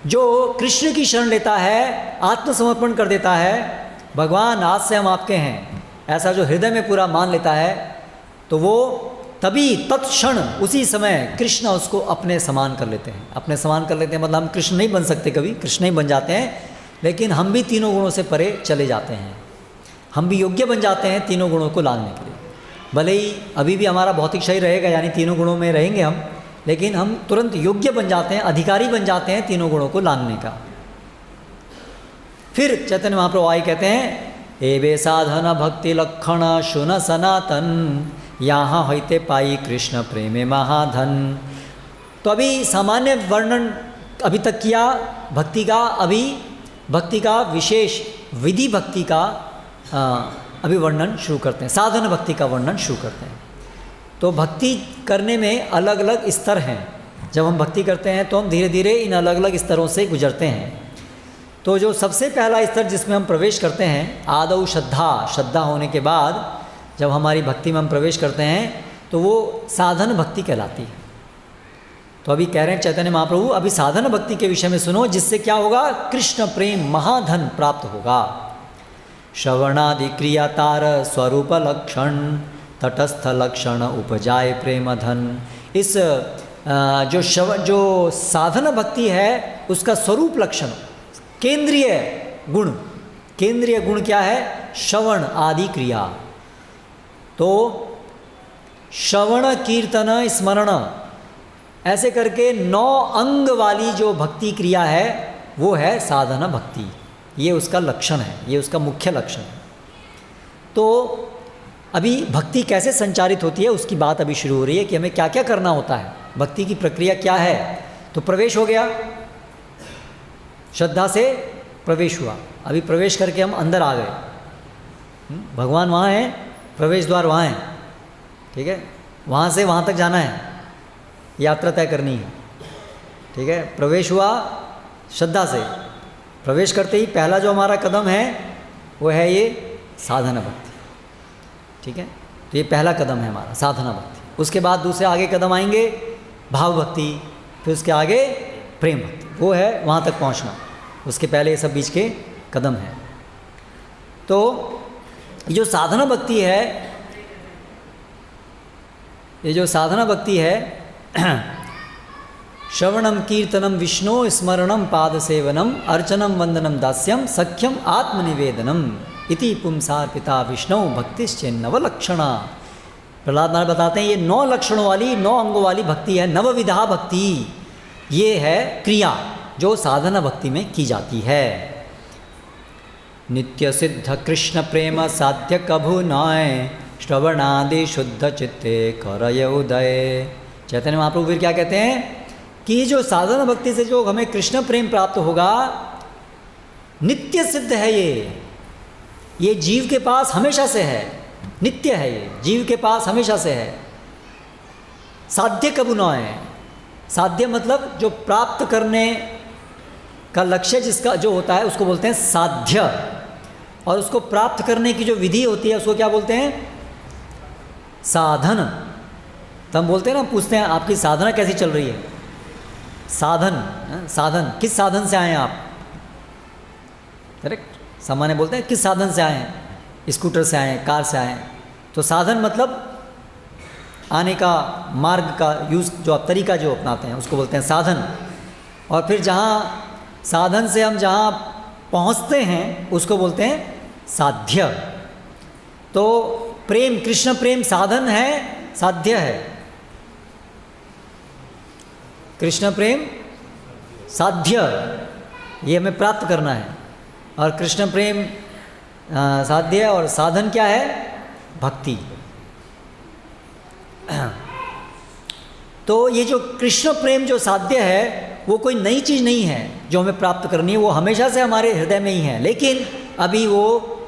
S1: जो कृष्ण की शरण लेता है, आत्मसमर्पण कर देता है, भगवान आज से हम आपके हैं, ऐसा जो हृदय में पूरा मान लेता है, तो वो तभी तत्क्षण उसी समय कृष्ण उसको अपने समान कर लेते हैं। अपने समान कर लेते हैं मतलब हम कृष्ण नहीं बन सकते, कभी कृष्ण नहीं बन जाते हैं, लेकिन हम भी तीनों गुणों से परे चले जाते हैं। हम भी योग्य बन जाते हैं तीनों गुणों को लांघने के लिए। भले ही अभी भी हमारा भौतिक शरीर रहेगा, यानी तीनों गुणों में रहेंगे हम, लेकिन हम तुरंत योग्य बन जाते हैं, अधिकारी बन जाते हैं तीनों गुणों को लांघने का। फिर चैतन्य महाप्रभु आई कहते हैं, एवे साधन भक्ति लक्षण शुन सनातन, यहाँ होते पाई कृष्ण प्रेमे महाधन। तो अभी सामान्य वर्णन अभी तक किया भक्ति का, अभी भक्ति का विशेष विधि भक्ति का अभी वर्णन शुरू करते हैं, साधन भक्ति का वर्णन शुरू करते हैं। तो भक्ति करने में अलग अलग स्तर हैं। जब हम भक्ति करते हैं तो हम धीरे धीरे इन अलग अलग स्तरों से गुजरते हैं। तो जो सबसे पहला स्तर जिसमें हम प्रवेश करते हैं, आदौ श्रद्धा, श्रद्धा होने के बाद जब हमारी भक्ति में हम प्रवेश करते हैं तो वो साधन भक्ति कहलाती है। तो अभी कह रहे हैं चैतन्य महाप्रभु, अभी साधन भक्ति के विषय में सुनो, जिससे क्या होगा, कृष्ण प्रेम महाधन प्राप्त होगा। श्रवणादि क्रिया तार स्वरूप लक्षण तटस्थ लक्षण उपजाए प्रेम धन। इस जो साधन भक्ति है उसका स्वरूप लक्षण, केंद्रीय गुण, केंद्रीय गुण क्या है, श्रवण आदि क्रिया। तो श्रवण कीर्तन स्मरण ऐसे करके 9 अंग वाली जो भक्ति क्रिया है वो है साधना भक्ति। ये उसका लक्षण है, ये उसका मुख्य लक्षण है। तो अभी भक्ति कैसे संचारित होती है उसकी बात अभी शुरू हो रही है कि हमें क्या क्या करना होता है, भक्ति की प्रक्रिया क्या है। तो प्रवेश हो गया, श्रद्धा से प्रवेश हुआ, अभी प्रवेश करके हम अंदर आ गए। भगवान वहाँ हैं, प्रवेश द्वार वहाँ है, ठीक है, वहाँ से वहाँ तक जाना है, यात्रा तय करनी है, ठीक है। प्रवेश हुआ श्रद्धा से, प्रवेश करते ही पहला जो हमारा कदम है वो है ये साधना भक्ति, ठीक है। तो ये पहला कदम है हमारा साधना भक्ति। उसके बाद दूसरे आगे कदम आएंगे भाव भक्ति, फिर उसके आगे प्रेम भक्ति, वो है वहाँ तक पहुँचना। उसके पहले ये सब बीच के कदम हैं। तो ये जो साधना भक्ति है, ये जो साधना भक्ति है, श्रवणम कीर्तनम विष्णु स्मरणम पाद सेवनम अर्चनम वंदनम दास्यम सख्यम आत्मनिवेदनम इति पुंसार्पिता विष्णु भक्तिश्चेन्नव लक्षणा। प्रहलाद महाराज बताते हैं ये 9 लक्षणों वाली, 9 अंगों वाली भक्ति है, नवविधा भक्ति। ये है क्रिया जो साधना भक्ति में की जाती है। नित्य सिद्ध कृष्ण प्रेम साध्य कभु नय श्रवणादि शुद्ध चित्ते करय उदय। चैतन्य महाप्रभु फिर क्या कहते हैं कि जो साधना भक्ति से जो हमें कृष्ण प्रेम प्राप्त होगा, नित्य सिद्ध है ये जीव के पास हमेशा से है, नित्य है, ये जीव के पास हमेशा से है। साध्य कबू न है, साध्य मतलब जो प्राप्त करने का लक्ष्य जिसका जो होता है उसको बोलते हैं साध्य, और उसको प्राप्त करने की जो विधि होती है उसको क्या बोलते हैं, साधन। तो हम बोलते हैं ना, पूछते हैं आपकी साधना कैसी चल रही है, साधन, साधन किस साधन से आए हैं आप, करेक्ट। सामान्य बोलते हैं किस साधन से आए हैं, स्कूटर से आए हैं, कार से आए हैं। तो साधन मतलब आने का मार्ग का यूज़, जो आप तरीका जो अपनाते हैं उसको बोलते हैं साधन। और फिर जहाँ साधन से हम जहाँ पहुँचते हैं उसको बोलते हैं साध्य। तो प्रेम, कृष्ण प्रेम साधन है, साध्य है। कृष्ण प्रेम साध्य, ये हमें प्राप्त करना है, और कृष्ण प्रेम साध्य, और साधन क्या है, भक्ति। तो ये जो कृष्ण प्रेम जो साध्य है वो कोई नई चीज़ नहीं है जो हमें प्राप्त करनी है, वो हमेशा से हमारे हृदय में ही है, लेकिन अभी वो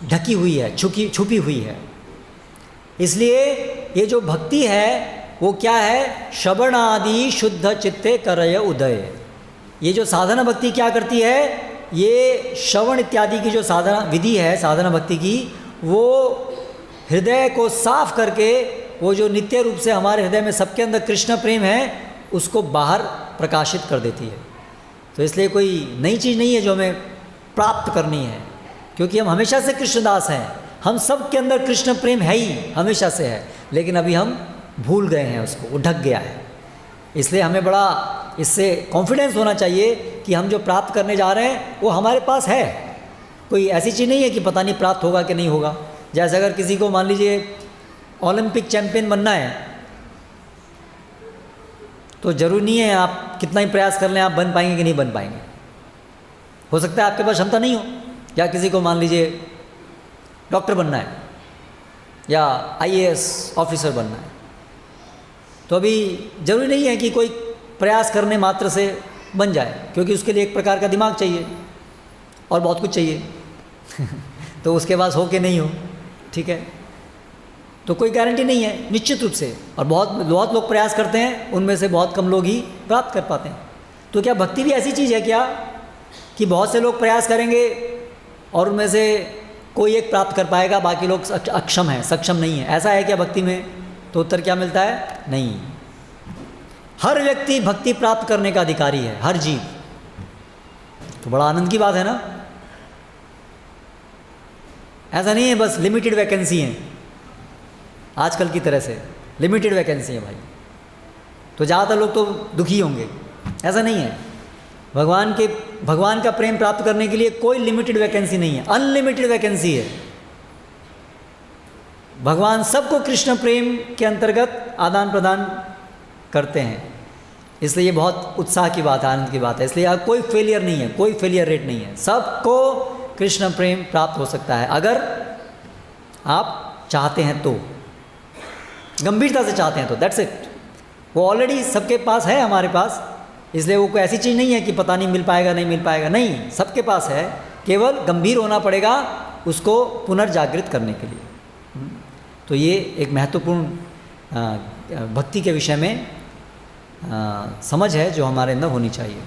S1: ढकी हुई है, छुपी हुई है। इसलिए ये जो भक्ति है वो क्या है, श्रवण आदि शुद्ध चित्ते करय उदय। ये जो साधना भक्ति क्या करती है, ये श्रवण इत्यादि की जो साधना विधि है साधना भक्ति की, वो हृदय को साफ करके वो जो नित्य रूप से हमारे हृदय में सबके अंदर कृष्ण प्रेम है उसको बाहर प्रकाशित कर देती है। तो इसलिए कोई नई चीज़ नहीं है जो हमें प्राप्त करनी है, क्योंकि हम हमेशा से कृष्णदास हैं, हम सब के अंदर कृष्ण प्रेम है ही, हमेशा से है, लेकिन अभी हम भूल गए हैं उसको, वो ढक गया है। इसलिए हमें बड़ा इससे कॉन्फिडेंस होना चाहिए कि हम जो प्राप्त करने जा रहे हैं वो हमारे पास है। कोई ऐसी चीज़ नहीं है कि पता नहीं प्राप्त होगा कि नहीं होगा। जैसे अगर किसी को मान लीजिए ओलंपिक चैंपियन बनना है तो ज़रूरी नहीं है आप कितना ही प्रयास कर लें आप बन पाएंगे कि नहीं बन पाएंगे। हो सकता है आपके पास क्षमता नहीं हो, या किसी को मान लीजिए डॉक्टर बनना है या IAS ऑफिसर बनना है, तो अभी ज़रूरी नहीं है कि कोई प्रयास करने मात्र से बन जाए, क्योंकि उसके लिए एक प्रकार का दिमाग चाहिए और बहुत कुछ चाहिए तो उसके पास हो कि नहीं हो, ठीक है, तो कोई गारंटी नहीं है निश्चित रूप से। और बहुत लोग प्रयास करते हैं, उनमें से बहुत कम लोग ही प्राप्त कर पाते हैं। तो क्या भक्ति भी ऐसी चीज़ है क्या कि बहुत से लोग प्रयास करेंगे और उनमें से कोई एक प्राप्त कर पाएगा, बाकी लोग अक्षम हैं, सक्षम नहीं है? ऐसा है क्या भक्ति में? तो उत्तर क्या मिलता है? नहीं। हर व्यक्ति भक्ति प्राप्त करने का अधिकारी है, हर जीव। तो बड़ा आनंद की बात है ना। ऐसा नहीं है बस लिमिटेड वैकेंसी हैं, आजकल की तरह से लिमिटेड वैकेंसी है भाई, तो ज़्यादातर लोग तो दुखी होंगे। ऐसा नहीं है। भगवान का प्रेम प्राप्त करने के लिए कोई लिमिटेड वैकेंसी नहीं है, अनलिमिटेड वैकेंसी है। भगवान सबको कृष्ण प्रेम के अंतर्गत आदान प्रदान करते हैं, इसलिए ये बहुत उत्साह की बात है, आनंद की बात है। इसलिए यहाँ कोई फेलियर नहीं है, कोई फेलियर रेट नहीं है। सबको कृष्ण प्रेम प्राप्त हो सकता है अगर आप चाहते हैं तो, गंभीरता से चाहते हैं तो। That's it. वो ऑलरेडी सबके पास है, हमारे पास, इसलिए वो कोई ऐसी चीज़ नहीं है कि पता नहीं मिल पाएगा, नहीं मिल पाएगा, नहीं, सबके पास है। केवल गंभीर होना पड़ेगा उसको पुनर्जागृत करने के लिए। तो ये एक महत्वपूर्ण भक्ति के विषय में समझ है जो हमारे अंदर होनी चाहिए।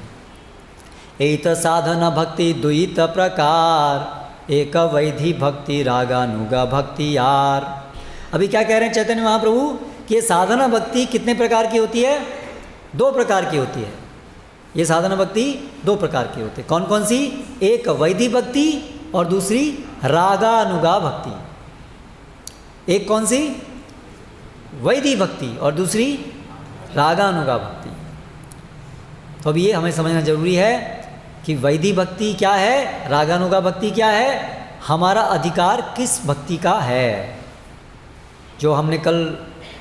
S1: एत साधन भक्ति द्वित प्रकार, एक वैधि भक्ति रागानुगा भक्ति यार। अभी क्या कह रहे हैं चैतन्य महाप्रभु कि ये साधना भक्ति कितने प्रकार की होती है? 2 प्रकार की होती है। ये साधना भक्ति 2 प्रकार की होती है। कौन कौन सी? एक वैधि भक्ति और दूसरी रागानुगा भक्ति। एक कौन सी? वैधि भक्ति और दूसरी रागानुगा भक्ति। तो अब ये हमें समझना जरूरी है कि वैधि भक्ति क्या है, रागानुगा भक्ति क्या है, हमारा अधिकार किस भक्ति का है। जो हमने कल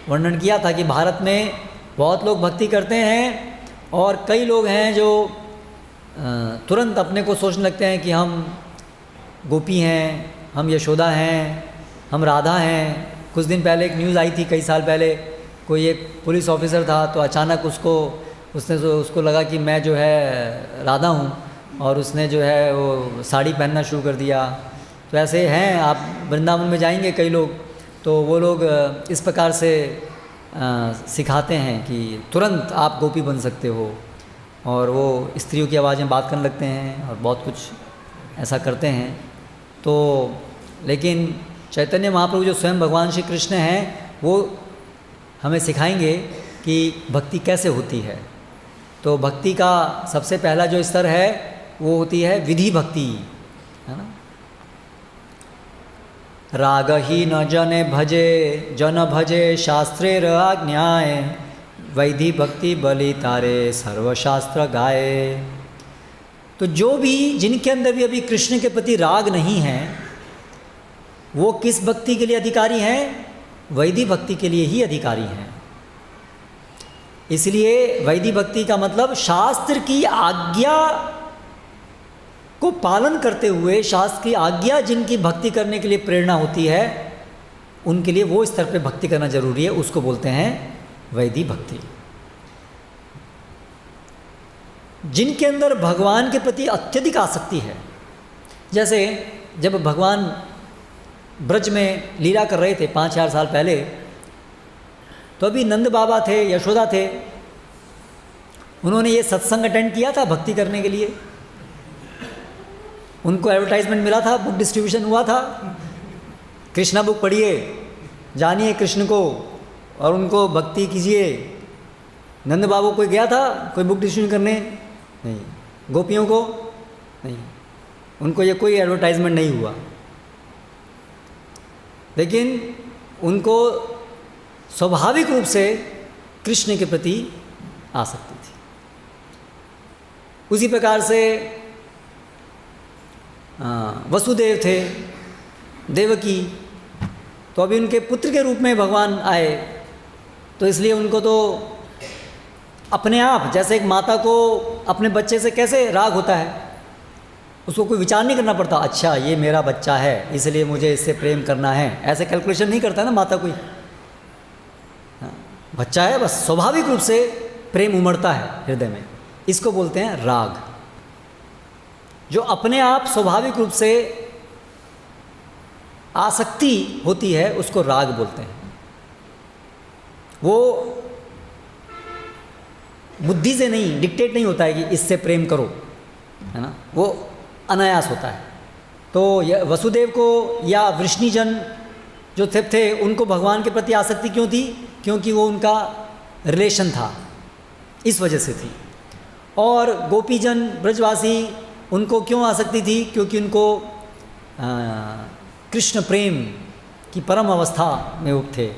S1: वर्णन किया था कि भारत में बहुत लोग भक्ति करते हैं और कई लोग हैं जो तुरंत अपने को सोचने लगते हैं कि हम गोपी हैं, हम यशोदा हैं, हम राधा हैं। कुछ दिन पहले एक न्यूज़ आई थी, कई साल पहले, कोई एक पुलिस ऑफिसर था तो अचानक उसको लगा कि मैं जो है राधा हूँ और उसने जो है वो साड़ी पहनना शुरू कर दिया। तो ऐसे हैं, आप वृंदावन में जाएंगे कई लोग, तो वो लोग इस प्रकार से सिखाते हैं कि तुरंत आप गोपी बन सकते हो, और वो स्त्रियों की आवाज़ में बात करने लगते हैं और बहुत कुछ ऐसा करते हैं। तो लेकिन चैतन्य महाप्रभु जो स्वयं भगवान श्री कृष्ण हैं वो हमें सिखाएंगे कि भक्ति कैसे होती है। तो भक्ति का सबसे पहला जो स्तर है वो होती है विधि भक्ति, है ना। रागहीन जन भजे शास्त्रेर आज्ञाए, वैधि भक्ति बलि तारे सर्वशास्त्र गाए। तो जो भी जिनके अंदर भी अभी कृष्ण के प्रति राग नहीं है वो किस भक्ति के लिए अधिकारी हैं? वैधि भक्ति के लिए ही अधिकारी हैं। इसलिए वैधि भक्ति का मतलब शास्त्र की आज्ञा को पालन करते हुए, शास्त्र की आज्ञा जिनकी भक्ति करने के लिए प्रेरणा होती है उनके लिए वो स्तर पे भक्ति करना जरूरी है, उसको बोलते हैं वैधि भक्ति। जिनके अंदर भगवान के प्रति अत्यधिक आसक्ति है, जैसे जब भगवान ब्रज में लीला कर रहे थे 5000 साल पहले, तो अभी नंद बाबा थे, यशोदा थे, उन्होंने ये सत्संग अटेंड किया था भक्ति करने के लिए। उनको एडवर्टाइजमेंट मिला था, बुक डिस्ट्रीब्यूशन हुआ था, कृष्णा बुक पढ़िए, जानिए कृष्ण को और उनको भक्ति कीजिए। नंद बाबू कोई गया था कोई बुक डिस्ट्रीब्यूशन करने? नहीं। गोपियों को? नहीं, उनको ये कोई एडवर्टाइजमेंट नहीं हुआ। लेकिन उनको स्वाभाविक रूप से कृष्ण के प्रति आसक्ति थी। उसी प्रकार से वसुदेव थे, देवकी, तो अभी उनके पुत्र के रूप में भगवान आए, तो इसलिए उनको तो अपने आप, जैसे एक माता को अपने बच्चे से कैसे राग होता है, उसको कोई विचार नहीं करना पड़ता, अच्छा ये मेरा बच्चा है इसलिए मुझे इससे प्रेम करना है, ऐसे कैलकुलेशन नहीं करता ना माता कोई। बच्चा है, बस स्वाभाविक रूप से प्रेम उमड़ता है हृदय में। इसको बोलते हैं राग। जो अपने आप स्वाभाविक रूप से आसक्ति होती है उसको राग बोलते हैं। वो बुद्धि से नहीं, डिक्टेट नहीं होता है कि इससे प्रेम करो, है ना, वो अनायास होता है। तो वसुदेव को या वृष्णिजन जो थे उनको भगवान के प्रति आसक्ति क्यों थी? क्योंकि वो उनका रिलेशन था, इस वजह से थी। और गोपीजन ब्रजवासी, उनको क्यों आसक्ति थी? क्योंकि उनको कृष्ण प्रेम की परम अवस्था में वो थे।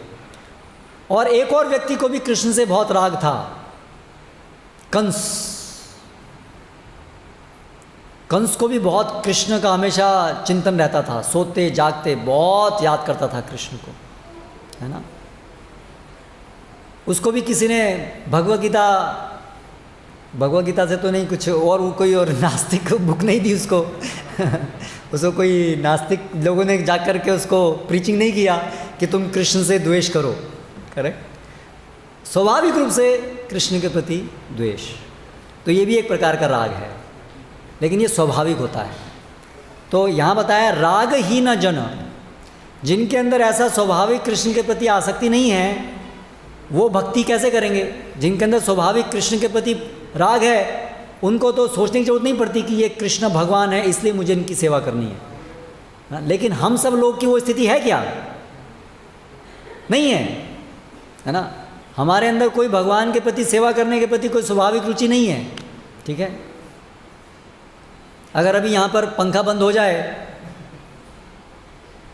S1: और एक और व्यक्ति को भी कृष्ण से बहुत राग था, कंस। कंस को भी बहुत कृष्ण का हमेशा चिंतन रहता था, सोते जागते बहुत याद करता था कृष्ण को, है ना। उसको भी किसी ने भगवद गीता से तो नहीं, कुछ और वो कोई और नास्तिक बुक नहीं दी उसको उसको कोई नास्तिक लोगों ने जा कर के उसको प्रीचिंग नहीं किया कि तुम कृष्ण से द्वेष करो, करेक्ट। स्वाभाविक रूप से कृष्ण के प्रति द्वेष, तो ये भी एक प्रकार का राग है, लेकिन ये स्वाभाविक होता है। तो यहाँ बताया राग ही न जन, जिनके अंदर ऐसा स्वाभाविक कृष्ण के प्रति आसक्ति नहीं है वो भक्ति कैसे करेंगे? जिनके अंदर स्वाभाविक कृष्ण के प्रति राग है उनको तो सोचने की जरूरत नहीं पड़ती कि ये कृष्ण भगवान है इसलिए मुझे इनकी सेवा करनी है। लेकिन हम सब लोग की वो स्थिति है क्या? नहीं है ना। हमारे अंदर कोई भगवान के प्रति सेवा करने के प्रति कोई स्वाभाविक रुचि नहीं है, ठीक है। अगर अभी यहाँ पर पंखा बंद हो जाए,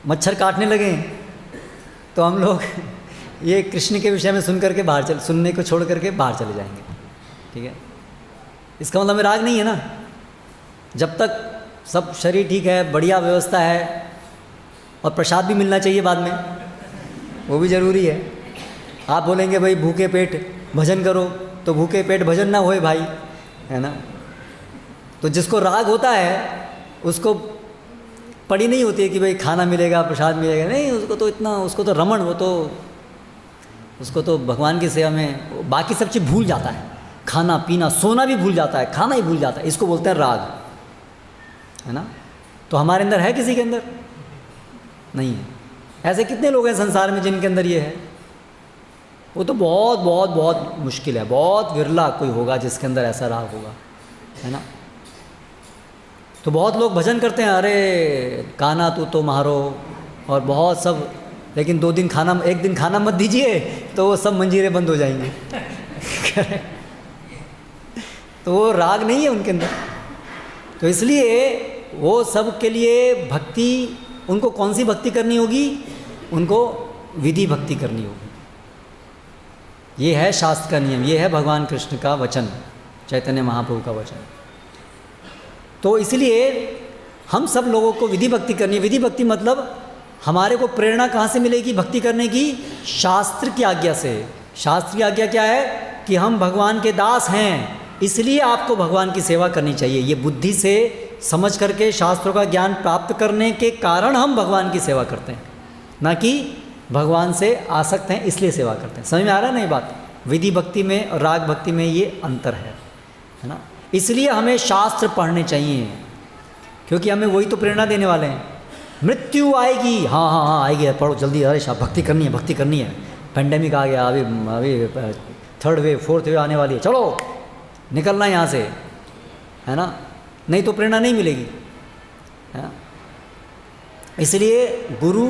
S1: मच्छर काटने लगे, तो हम लोग ये कृष्ण के विषय में सुनने को छोड़ करके बाहर चले जाएंगे, ठीक है। इसका मतलब में राग नहीं है ना। जब तक सब शरीर ठीक है, बढ़िया व्यवस्था है, और प्रसाद भी मिलना चाहिए बाद में, वो भी ज़रूरी है। आप बोलेंगे भाई भूखे पेट भजन करो, तो भूखे पेट भजन ना होए भाई, है ना। तो जिसको राग होता है उसको पड़ी नहीं होती है कि भाई खाना मिलेगा, प्रसाद मिलेगा, नहीं। उसको तो रमण, उसको तो भगवान की सेवा में बाकी सब चीज़ भूल जाता है, खाना पीना सोना भी भूल जाता है, खाना ही भूल जाता है। इसको बोलते हैं राग, है ना। तो हमारे अंदर है? किसी के अंदर नहीं है। ऐसे कितने लोग हैं संसार में जिनके अंदर ये है? वो तो बहुत बहुत बहुत मुश्किल है, बहुत विरला कोई होगा जिसके अंदर ऐसा राग होगा, है ना। तो बहुत लोग भजन करते हैं, अरे कान्हा तू तो मारो, और बहुत सब, लेकिन एक दिन खाना मत दीजिए तो वो सब मंजीरें बंद हो जाएंगी तो वो राग नहीं है उनके अंदर। तो इसलिए वो सब के लिए भक्ति, उनको कौन सी भक्ति करनी होगी? उनको विधि भक्ति करनी होगी। ये है शास्त्र का नियम, ये है भगवान कृष्ण का वचन, चैतन्य महाप्रभु का वचन। तो इसलिए हम सब लोगों को विधि भक्ति करनी है। विधि भक्ति मतलब हमारे को प्रेरणा कहाँ से मिलेगी भक्ति करने की? शास्त्र की आज्ञा से। शास्त्र की आज्ञा क्या है? कि हम भगवान के दास हैं, इसलिए आपको भगवान की सेवा करनी चाहिए। ये बुद्धि से समझ करके शास्त्रों का ज्ञान प्राप्त करने के कारण हम भगवान की सेवा करते हैं, ना कि भगवान से आसक्त हैं इसलिए सेवा करते हैं। समझ में आ रहा है ना ये बात? विधि भक्ति में और राग भक्ति में ये अंतर है ना। इसलिए हमें शास्त्र पढ़ने चाहिए, क्योंकि हमें वही तो प्रेरणा देने वाले हैं। मृत्यु आएगी, हाँ आएगी, पढ़ो जल्दी, अरे शाह भक्ति करनी है। पेंडेमिक आ गया, अभी 3rd वेव 4th वेव आने वाली है, चलो निकलना यहाँ से, है ना। नहीं तो प्रेरणा नहीं मिलेगी, है ना। इसलिए गुरु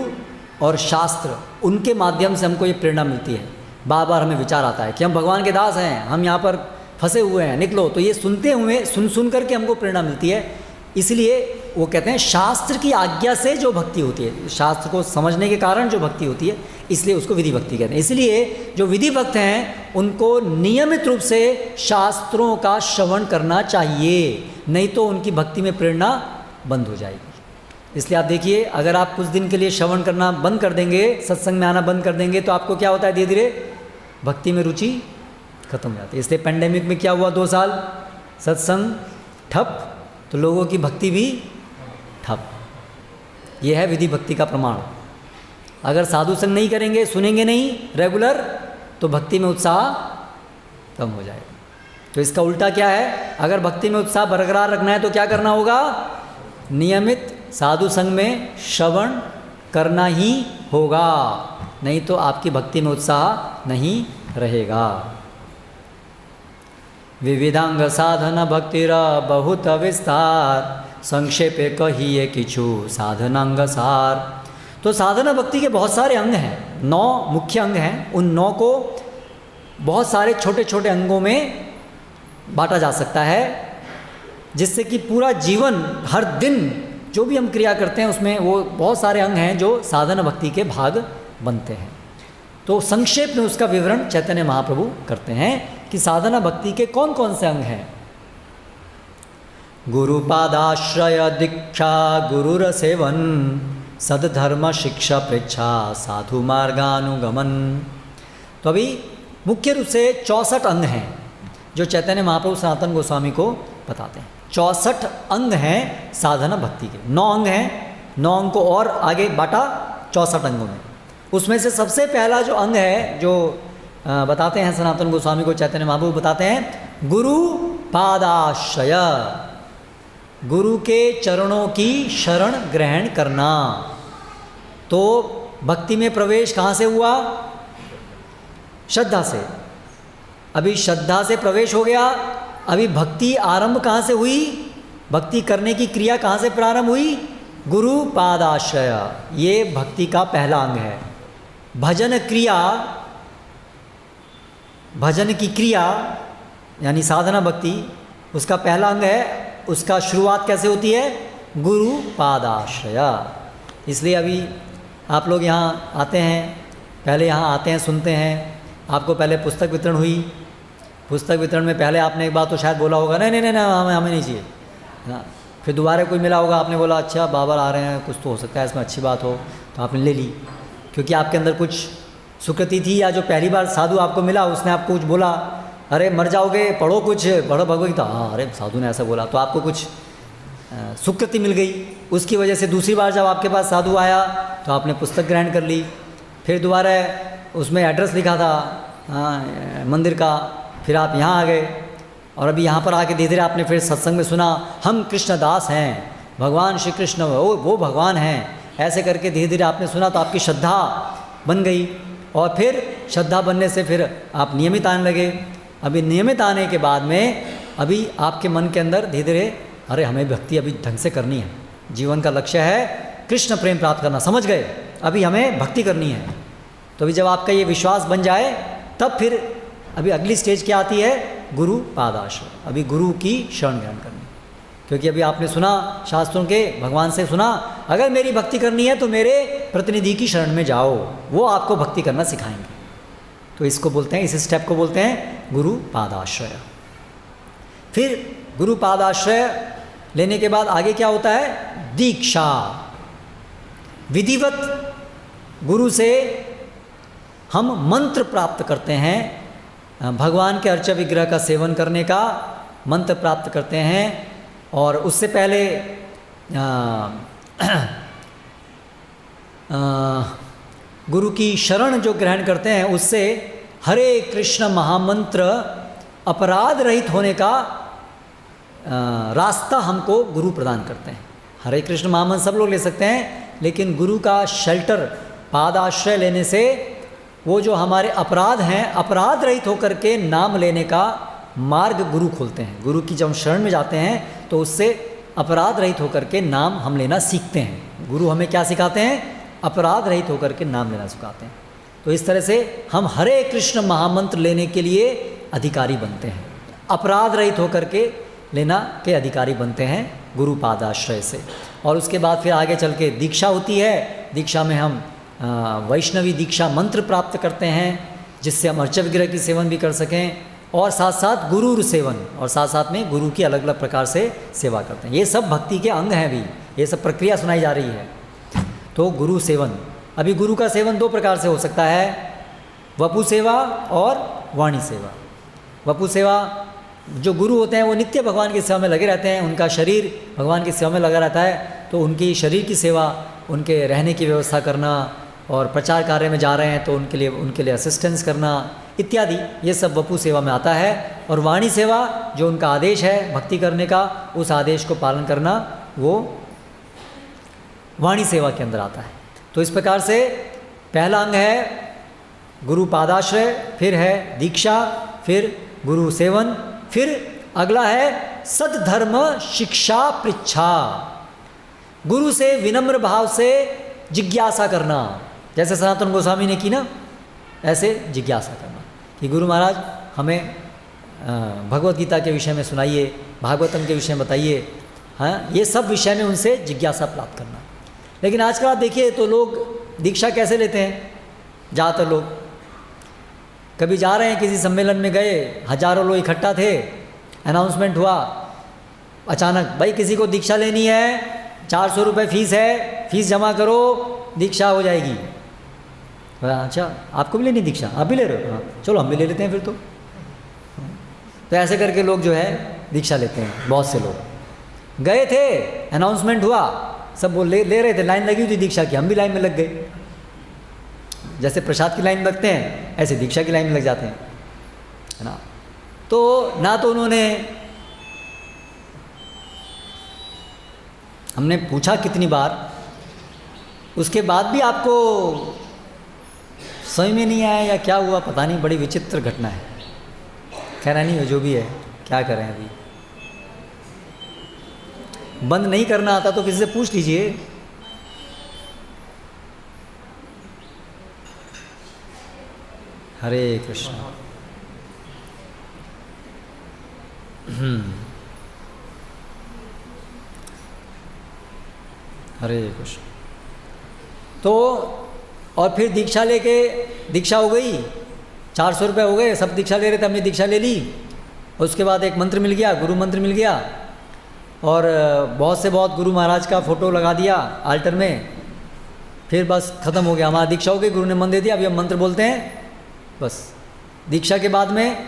S1: और शास्त्र, उनके माध्यम से हमको ये प्रेरणा मिलती है। बार बार हमें विचार आता है कि हम भगवान के दास हैं, हम यहाँ पर फंसे हुए हैं, निकलो। तो ये सुनते हुए सुन करके हमको प्रेरणा मिलती है। इसलिए वो कहते हैं शास्त्र की आज्ञा से जो भक्ति होती है, शास्त्र को समझने के कारण जो भक्ति होती है, इसलिए उसको विधि भक्ति कहते हैं। इसलिए जो विधि भक्त हैं उनको नियमित रूप से शास्त्रों का श्रवण करना चाहिए, नहीं तो उनकी भक्ति में प्रेरणा बंद हो जाएगी। इसलिए आप देखिए, अगर आप कुछ दिन के लिए श्रवण करना बंद कर देंगे, सत्संग में आना बंद कर देंगे, तो आपको क्या होता है? धीरे धीरे भक्ति में रुचि खत्म हो जाती है। इसलिए पेंडेमिक में क्या हुआ? 2 साल सत्संग ठप, तो लोगों की भक्ति भी ठप। ये है विधि भक्ति का प्रमाण। अगर साधु संग नहीं करेंगे, सुनेंगे नहीं रेगुलर, तो भक्ति में उत्साह कम हो जाएगा। तो इसका उल्टा क्या है, अगर भक्ति में उत्साह बरकरार रखना है तो क्या करना होगा, नियमित साधु संग में श्रवण करना ही होगा, नहीं तो आपकी भक्ति में उत्साह नहीं रहेगा। विविधांग साधन भक्तिर बहुत विस्तार, संक्षेपे कहिए किछु साधनांग सार। तो साधना भक्ति के बहुत सारे अंग हैं, 9 मुख्य अंग हैं। उन 9 को बहुत सारे छोटे छोटे अंगों में बांटा जा सकता है, जिससे कि पूरा जीवन, हर दिन जो भी हम क्रिया करते हैं उसमें वो बहुत सारे अंग हैं जो साधना भक्ति के भाग बनते हैं। तो संक्षेप में उसका विवरण चैतन्य महाप्रभु करते हैं कि साधना भक्ति के कौन कौन से अंग हैं। गुरुपादाश्रय दीक्षा गुरुर सेवन, सद्धर्म शिक्षा प्रेक्षा साधु मार्गानुगमन। तो अभी मुख्य रूप से 64 अंग हैं जो चैतन्य महाप्रभु सनातन गोस्वामी को बताते हैं। 64 अंग हैं साधना भक्ति के, 9 अंग हैं, 9 अंग को और आगे बांटा 64 अंगों में। उसमें से सबसे पहला जो अंग है जो बताते हैं सनातन गोस्वामी को चैतन्य महाप्रभु बताते हैं, गुरु पादाश्रय, गुरु के चरणों की शरण ग्रहण करना। तो भक्ति में प्रवेश कहाँ से हुआ, श्रद्धा से। अभी श्रद्धा से प्रवेश हो गया, अभी भक्ति आरंभ कहाँ से हुई, भक्ति करने की क्रिया कहाँ से प्रारंभ हुई, गुरु पादाश्रय। ये भक्ति का पहला अंग है। भजन क्रिया, भजन की क्रिया यानी साधना भक्ति, उसका पहला अंग है। उसका शुरुआत कैसे होती है, गुरु पादाश्रय। इसलिए अभी आप लोग यहाँ आते हैं, पहले यहाँ आते हैं, सुनते हैं, आपको पहले पुस्तक वितरण हुई। पुस्तक वितरण में पहले आपने एक बात तो शायद बोला होगा, नहीं नहीं नहीं, हमें नहीं चाहिए। हाँ, फिर दोबारा कोई मिला होगा, आपने बोला अच्छा बाबा आ रहे हैं, कुछ तो हो सकता है इसमें अच्छी बात हो, तो आपने ले ली, क्योंकि आपके अंदर कुछ सुकृति थी, या जो पहली बार साधु आपको मिला उसने आपको कुछ बोला, अरे मर जाओगे, पढ़ो कुछ, पढ़ो भगवगीता। हाँ, अरे साधु ने ऐसा बोला, तो आपको कुछ सुकृति मिल गई। उसकी वजह से दूसरी बार जब आपके पास साधु आया तो आपने पुस्तक ग्रहण कर ली। फिर दोबारा उसमें एड्रेस लिखा था मंदिर का, फिर आप यहाँ आ गए, और अभी यहाँ पर आके धीरे धीरे आपने फिर सत्संग में सुना हम कृष्णदास हैं, भगवान श्री कृष्ण वो भगवान हैं, ऐसे करके धीरे धीरे आपने सुना, तो आपकी श्रद्धा बन गई। और फिर श्रद्धा बनने से फिर आप नियमित आने लगे। अभी नियमित आने के बाद में अभी आपके मन के अंदर धीरे धीरे, अरे हमें भक्ति अभी ढंग से करनी है, जीवन का लक्ष्य है कृष्ण प्रेम प्राप्त करना, समझ गए, अभी हमें भक्ति करनी है। तो अभी जब आपका ये विश्वास बन जाए तब फिर अभी अगली स्टेज क्या आती है, गुरु पादाश्रय। अभी गुरु की शरण ग्रहण करनी, क्योंकि अभी आपने सुना शास्त्रों के, भगवान से सुना, अगर मेरी भक्ति करनी है तो मेरे प्रतिनिधि की शरण में जाओ, वो आपको भक्ति करना सिखाएंगे। तो इसको बोलते हैं, इस स्टेप को बोलते हैं गुरु पादाश्रय। फिर गुरु पादाश्रय लेने के बाद आगे क्या होता है, दीक्षा। विधिवत गुरु से हम मंत्र प्राप्त करते हैं, भगवान के अर्चा विग्रह का सेवन करने का मंत्र प्राप्त करते हैं। और उससे पहले गुरु की शरण जो ग्रहण करते हैं, उससे हरे कृष्ण महामंत्र अपराध रहित होने का रास्ता हमको गुरु प्रदान करते हैं। हरे कृष्ण महामंत्र सब लोग ले सकते हैं, लेकिन गुरु का शेल्टर, पादाश्रय लेने से वो जो हमारे अपराध हैं, अपराध रहित होकर के नाम लेने का मार्ग गुरु खोलते हैं। गुरु की जब हम शरण में जाते हैं तो उससे अपराध रहित होकर के नाम हम लेना सीखते हैं। गुरु हमें क्या सिखाते हैं, अपराध रहित होकर के नाम लेना सिखाते हैं। तो इस तरह से हम हरे कृष्ण महामंत्र लेने के लिए अधिकारी बनते हैं, अपराध रहित होकर के लेना के अधिकारी बनते हैं गुरु पादाश्रय से। और उसके बाद फिर आगे चल के दीक्षा होती है। दीक्षा में हम वैष्णवी दीक्षा मंत्र प्राप्त करते हैं, जिससे हम अर्चा विग्रह की सेवन भी कर सकें, और साथ साथ गुरु सेवन, और साथ साथ में गुरु की अलग अलग प्रकार से सेवा करते हैं। ये सब भक्ति के अंग हैं, भी ये सब प्रक्रिया सुनाई जा रही है। तो गुरु सेवन, अभी गुरु का सेवन 2 प्रकार से हो सकता है, वपु सेवा और वाणी सेवा। वपु सेवा, जो गुरु होते हैं वो नित्य भगवान की सेवा में लगे रहते हैं, उनका शरीर भगवान की सेवा में लगा रहता है, तो उनकी शरीर की सेवा, उनके रहने की व्यवस्था करना, और प्रचार कार्य में जा रहे हैं तो उनके लिए असिस्टेंस करना इत्यादि, ये सब वपु सेवा में आता है। और वाणी सेवा जो उनका आदेश है भक्ति करने का, उस आदेश को पालन करना वो वाणी सेवा के अंदर आता है। तो इस प्रकार से पहला अंग है गुरु पादाश्रय, फिर है दीक्षा, फिर गुरु सेवन, फिर अगला है सद्धर्म शिक्षा पृच्छा, गुरु से विनम्र भाव से जिज्ञासा करना, जैसे सनातन गोस्वामी ने की ना, ऐसे जिज्ञासा करना कि गुरु महाराज हमें भगवत गीता के विषय में सुनाइए, भागवतम के विषय में बताइए, हाँ ये सब विषय में उनसे जिज्ञासा प्राप्त करना। लेकिन आजकल आप देखिए तो लोग दीक्षा कैसे लेते हैं, ज़्यादातर लोग कभी जा रहे हैं किसी सम्मेलन में गए, हजारों लोग इकट्ठा थे, अनाउंसमेंट हुआ अचानक, भाई किसी को दीक्षा लेनी है, 400 रुपये फीस है, फीस जमा करो, दीक्षा हो जाएगी। अच्छा आपको भी लेनी दीक्षा, आप भी ले रहे हो, हाँ चलो हम भी ले लेते हैं फिर तो ऐसे करके लोग जो है दीक्षा लेते हैं। बहुत से लोग गए थे, अनाउंसमेंट हुआ, सब वो ले रहे थे, लाइन लगी हुई थी दीक्षा की, हम भी लाइन में लग गए। जैसे प्रसाद की लाइन में लगते हैं ऐसे दीक्षा की लाइन में लग जाते हैं, है ना। तो ना तो उन्होंने, हमने पूछा कितनी बार, उसके बाद भी आपको समझ में नहीं आया या क्या हुआ पता नहीं, बड़ी विचित्र घटना है। कहना नहीं हो, जो भी है क्या करें, अभी बंद नहीं करना आता तो किसी से पूछ लीजिए। हरे कृष्ण। हरे कृष्ण। तो और फिर दीक्षा लेके, दीक्षा हो गई, 400 रुपये हो गए, सब दीक्षा ले रहे थे, हमने दीक्षा ले ली, और उसके बाद एक मंत्र मिल गया, गुरु मंत्र मिल गया, और बहुत से बहुत गुरु महाराज का फ़ोटो लगा दिया आल्टर में, फिर बस ख़त्म हो गया, हमारा दीक्षा हो गई, गुरु ने मंत्र दे दिया, अभी हम मंत्र बोलते हैं बस। दीक्षा के बाद में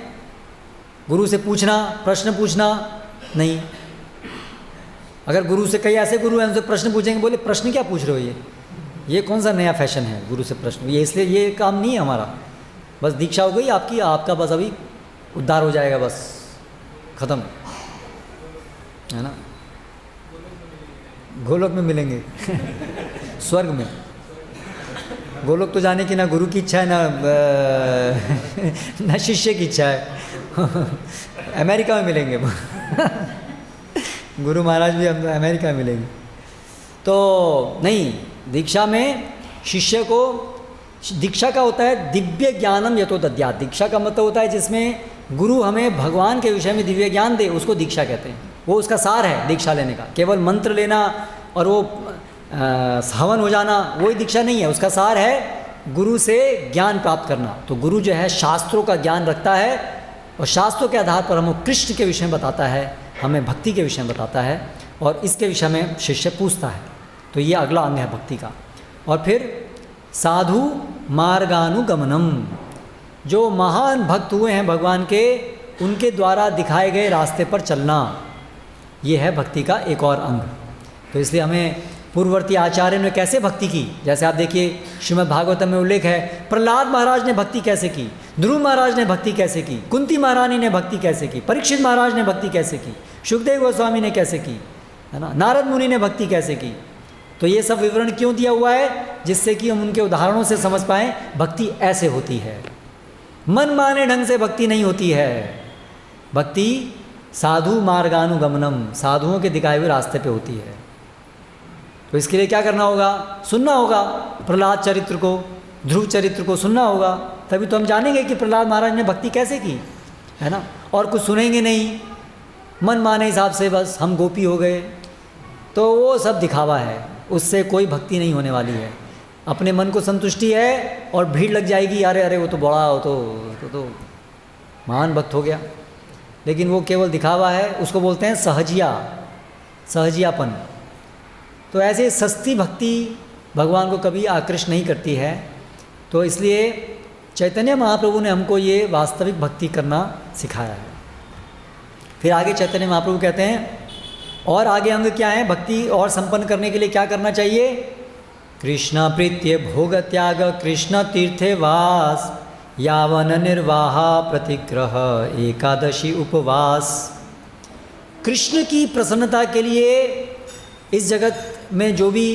S1: गुरु से पूछना, प्रश्न पूछना नहीं। अगर गुरु से, कई ऐसे गुरु हैं उनसे प्रश्न पूछेंगे, बोले प्रश्न क्या पूछ रहे हो, ये कौन सा नया फैशन है गुरु से प्रश्न, ये इसलिए ये काम नहीं है हमारा, बस दीक्षा हो गई आपकी, आपका बस अभी उद्धार हो जाएगा, बस ख़त्म, है ना। गोलोक में मिलेंगे स्वर्ग में। गोलोक तो जाने की ना गुरु की इच्छा है ना शिष्य की इच्छा है अमेरिका में मिलेंगे गुरु महाराज भी हम अमेरिका में मिलेंगे। तो नहीं, दीक्षा में शिष्य को, दीक्षा का होता है दिव्य ज्ञानम यतो दद्यात्, दीक्षा का मतलब होता है जिसमें गुरु हमें भगवान के विषय में दिव्य ज्ञान दे, उसको दीक्षा कहते हैं। वो उसका सार है दीक्षा लेने का। केवल मंत्र लेना और वो हवन हो जाना वही दीक्षा नहीं है, उसका सार है गुरु से ज्ञान प्राप्त करना। तो गुरु जो है शास्त्रों का ज्ञान रखता है और शास्त्रों के आधार पर हमें कृष्ण के विषय में बताता है, हमें भक्ति के विषय में बताता है, और इसके विषय में शिष्य पूछता है। तो ये अगला अंग है भक्ति का। और फिर साधु मार्गानुगमनम, जो महान भक्त हुए हैं भगवान के, उनके द्वारा दिखाए गए रास्ते पर चलना, ये है भक्ति का एक और अंग। तो इसलिए हमें पूर्ववर्ती आचार्य ने कैसे भक्ति की, जैसे आप देखिए श्रीमद् भागवतम में उल्लेख है, प्रहलाद महाराज ने भक्ति कैसे की, ध्रुव महाराज ने भक्ति कैसे की, कुंती महारानी ने भक्ति कैसे की, परीक्षित महाराज ने भक्ति कैसे की, सुखदेव गोस्वामी ने कैसे की, है ना, नारद मुनि ने भक्ति कैसे की। तो ये सब विवरण क्यों दिया हुआ है, जिससे कि हम उनके उदाहरणों से समझ पाएँ भक्ति ऐसे होती है। मन माने ढंग से भक्ति नहीं होती है। भक्ति साधु मार्गानुगमनम, साधुओं के दिखाए हुए रास्ते पे होती है। तो इसके लिए क्या करना होगा, सुनना होगा प्रहलाद चरित्र को, ध्रुव चरित्र को सुनना होगा, तभी तो हम जानेंगे कि प्रहलाद महाराज ने भक्ति कैसे की, है ना। और कुछ सुनेंगे नहीं, मन माने हिसाब से बस हम गोपी हो गए, तो वो सब दिखावा है, उससे कोई भक्ति नहीं होने वाली है। अपने मन को संतुष्टि है और भीड़ लग जाएगी, अरे अरे वो तो बड़ा, वो तो महान भक्त हो गया, लेकिन वो केवल दिखावा है, उसको बोलते हैं सहजियापन। तो ऐसे सस्ती भक्ति भगवान को कभी आकृष्ट नहीं करती है। तो इसलिए चैतन्य महाप्रभु ने हमको ये वास्तविक भक्ति करना सिखाया है। फिर आगे चैतन्य महाप्रभु कहते हैं, और आगे अंग क्या है, भक्ति और संपन्न करने के लिए क्या करना चाहिए, कृष्ण प्रीत्य भोग त्याग, कृष्ण तीर्थे वास, यावन निर्वाहा प्रतिग्रह एकादशी उपवास। कृष्ण की प्रसन्नता के लिए इस जगत में जो भी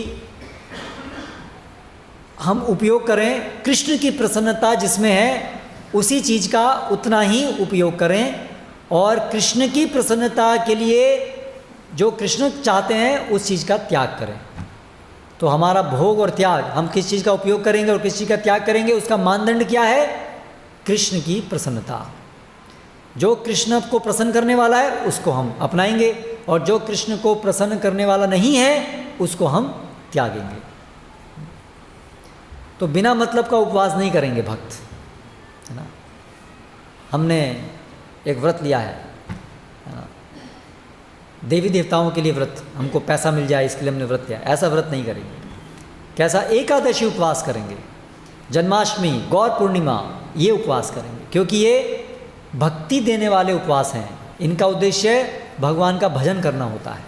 S1: हम उपयोग करें, कृष्ण की प्रसन्नता जिसमें है उसी चीज़ का उतना ही उपयोग करें, और कृष्ण की प्रसन्नता के लिए जो कृष्ण चाहते हैं उस चीज़ का त्याग करें। तो हमारा भोग और त्याग, हम किस चीज़ का उपयोग करेंगे और किस चीज़ का त्याग करेंगे, उसका मानदंड क्या है? कृष्ण की प्रसन्नता। जो कृष्ण को प्रसन्न करने वाला है उसको हम अपनाएंगे, और जो कृष्ण को प्रसन्न करने वाला नहीं है उसको हम त्यागेंगे। तो बिना मतलब का उपवास नहीं करेंगे भक्त, है ना। हमने एक व्रत लिया है ना, देवी देवताओं के लिए व्रत, हमको पैसा मिल जाए इसके लिए हमने व्रत लिया, ऐसा व्रत नहीं करेंगे। कैसा? एकादशी उपवास करेंगे, जन्माष्टमी, गौर पूर्णिमा, ये उपवास करेंगे, क्योंकि ये भक्ति देने वाले उपवास हैं। इनका उद्देश्य भगवान का भजन करना होता है।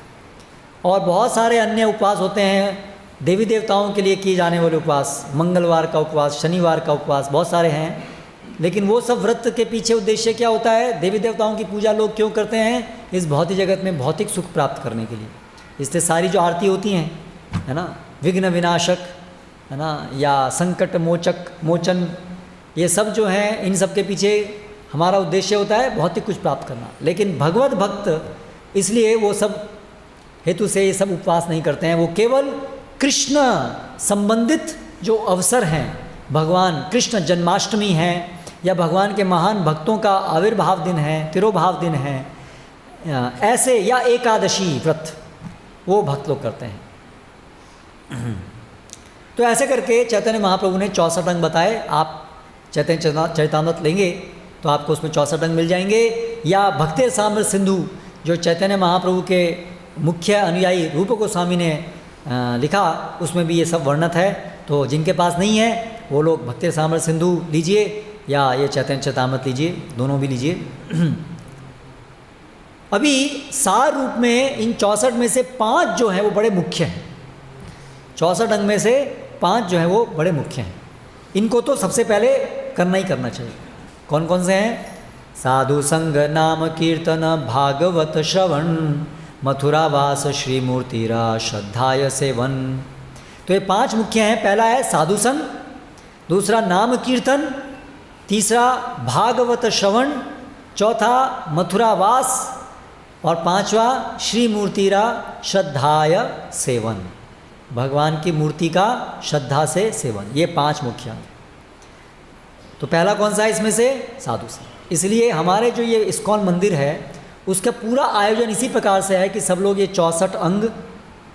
S1: और बहुत सारे अन्य उपवास होते हैं देवी देवताओं के लिए किए जाने वाले उपवास, मंगलवार का उपवास, शनिवार का उपवास, बहुत सारे हैं। लेकिन वो सब व्रत के पीछे उद्देश्य क्या होता है? देवी देवताओं की पूजा लोग क्यों करते हैं? इस भौतिक जगत में भौतिक सुख प्राप्त करने के लिए। इससे सारी जो आरती होती हैं, है ना, विघ्न विनाशक, है ना, या संकट मोचक मोचन, ये सब जो हैं, इन सब के पीछे हमारा उद्देश्य होता है भौतिक कुछ प्राप्त करना। लेकिन भगवत भक्त इसलिए वो सब हेतु से ये सब उपवास नहीं करते हैं। वो केवल कृष्ण संबंधित जो अवसर हैं, भगवान कृष्ण जन्माष्टमी है, या भगवान के महान भक्तों का आविर्भाव दिन है, तिरोभाव दिन है, ऐसे, या एकादशी व्रत, वो भक्त लोग करते हैं। तो ऐसे करके चैतन्य महाप्रभु ने 64 अंग बताए। आप चैतन्य चरितामृत लेंगे तो आपको उसमें 64 अंग मिल जाएंगे, या भक्ति रसामृत सिंधु जो चैतन्य महाप्रभु के मुख्य अनुयायी रूप गोस्वामी ने लिखा, उसमें भी ये सब वर्णित है। तो जिनके पास नहीं है वो लोग भक्ति रसामृत सिंधु लीजिए या ये चैतन्य चरितामृत लीजिए, दोनों भी लीजिए। अभी सार रूप में इन 64 में से 5 जो हैं वो बड़े मुख्य हैं। 64 अंग में से 5 जो हैं वो बड़े मुख्य हैं। इनको तो सबसे पहले करना ही करना चाहिए। कौन कौन से हैं? साधु संग नाम कीर्तन भागवत श्रवण मथुरावास श्री मूर्तिरा श्रद्धाय सेवन। तो ये 5 मुख्य हैं। पहला है साधु संग, दूसरा नाम कीर्तन, तीसरा भागवत श्रवण, चौथा मथुरावास, और 5वां श्री मूर्तिरा श्रद्धाय सेवन, भगवान की मूर्ति का श्रद्धा से सेवन। ये 5 मुख्य हैं। तो पहला कौन सा है इसमें से? साधु संग। इसलिए हमारे जो ये इस्कॉन मंदिर है उसका पूरा आयोजन इसी प्रकार से है कि सब लोग ये 64 अंग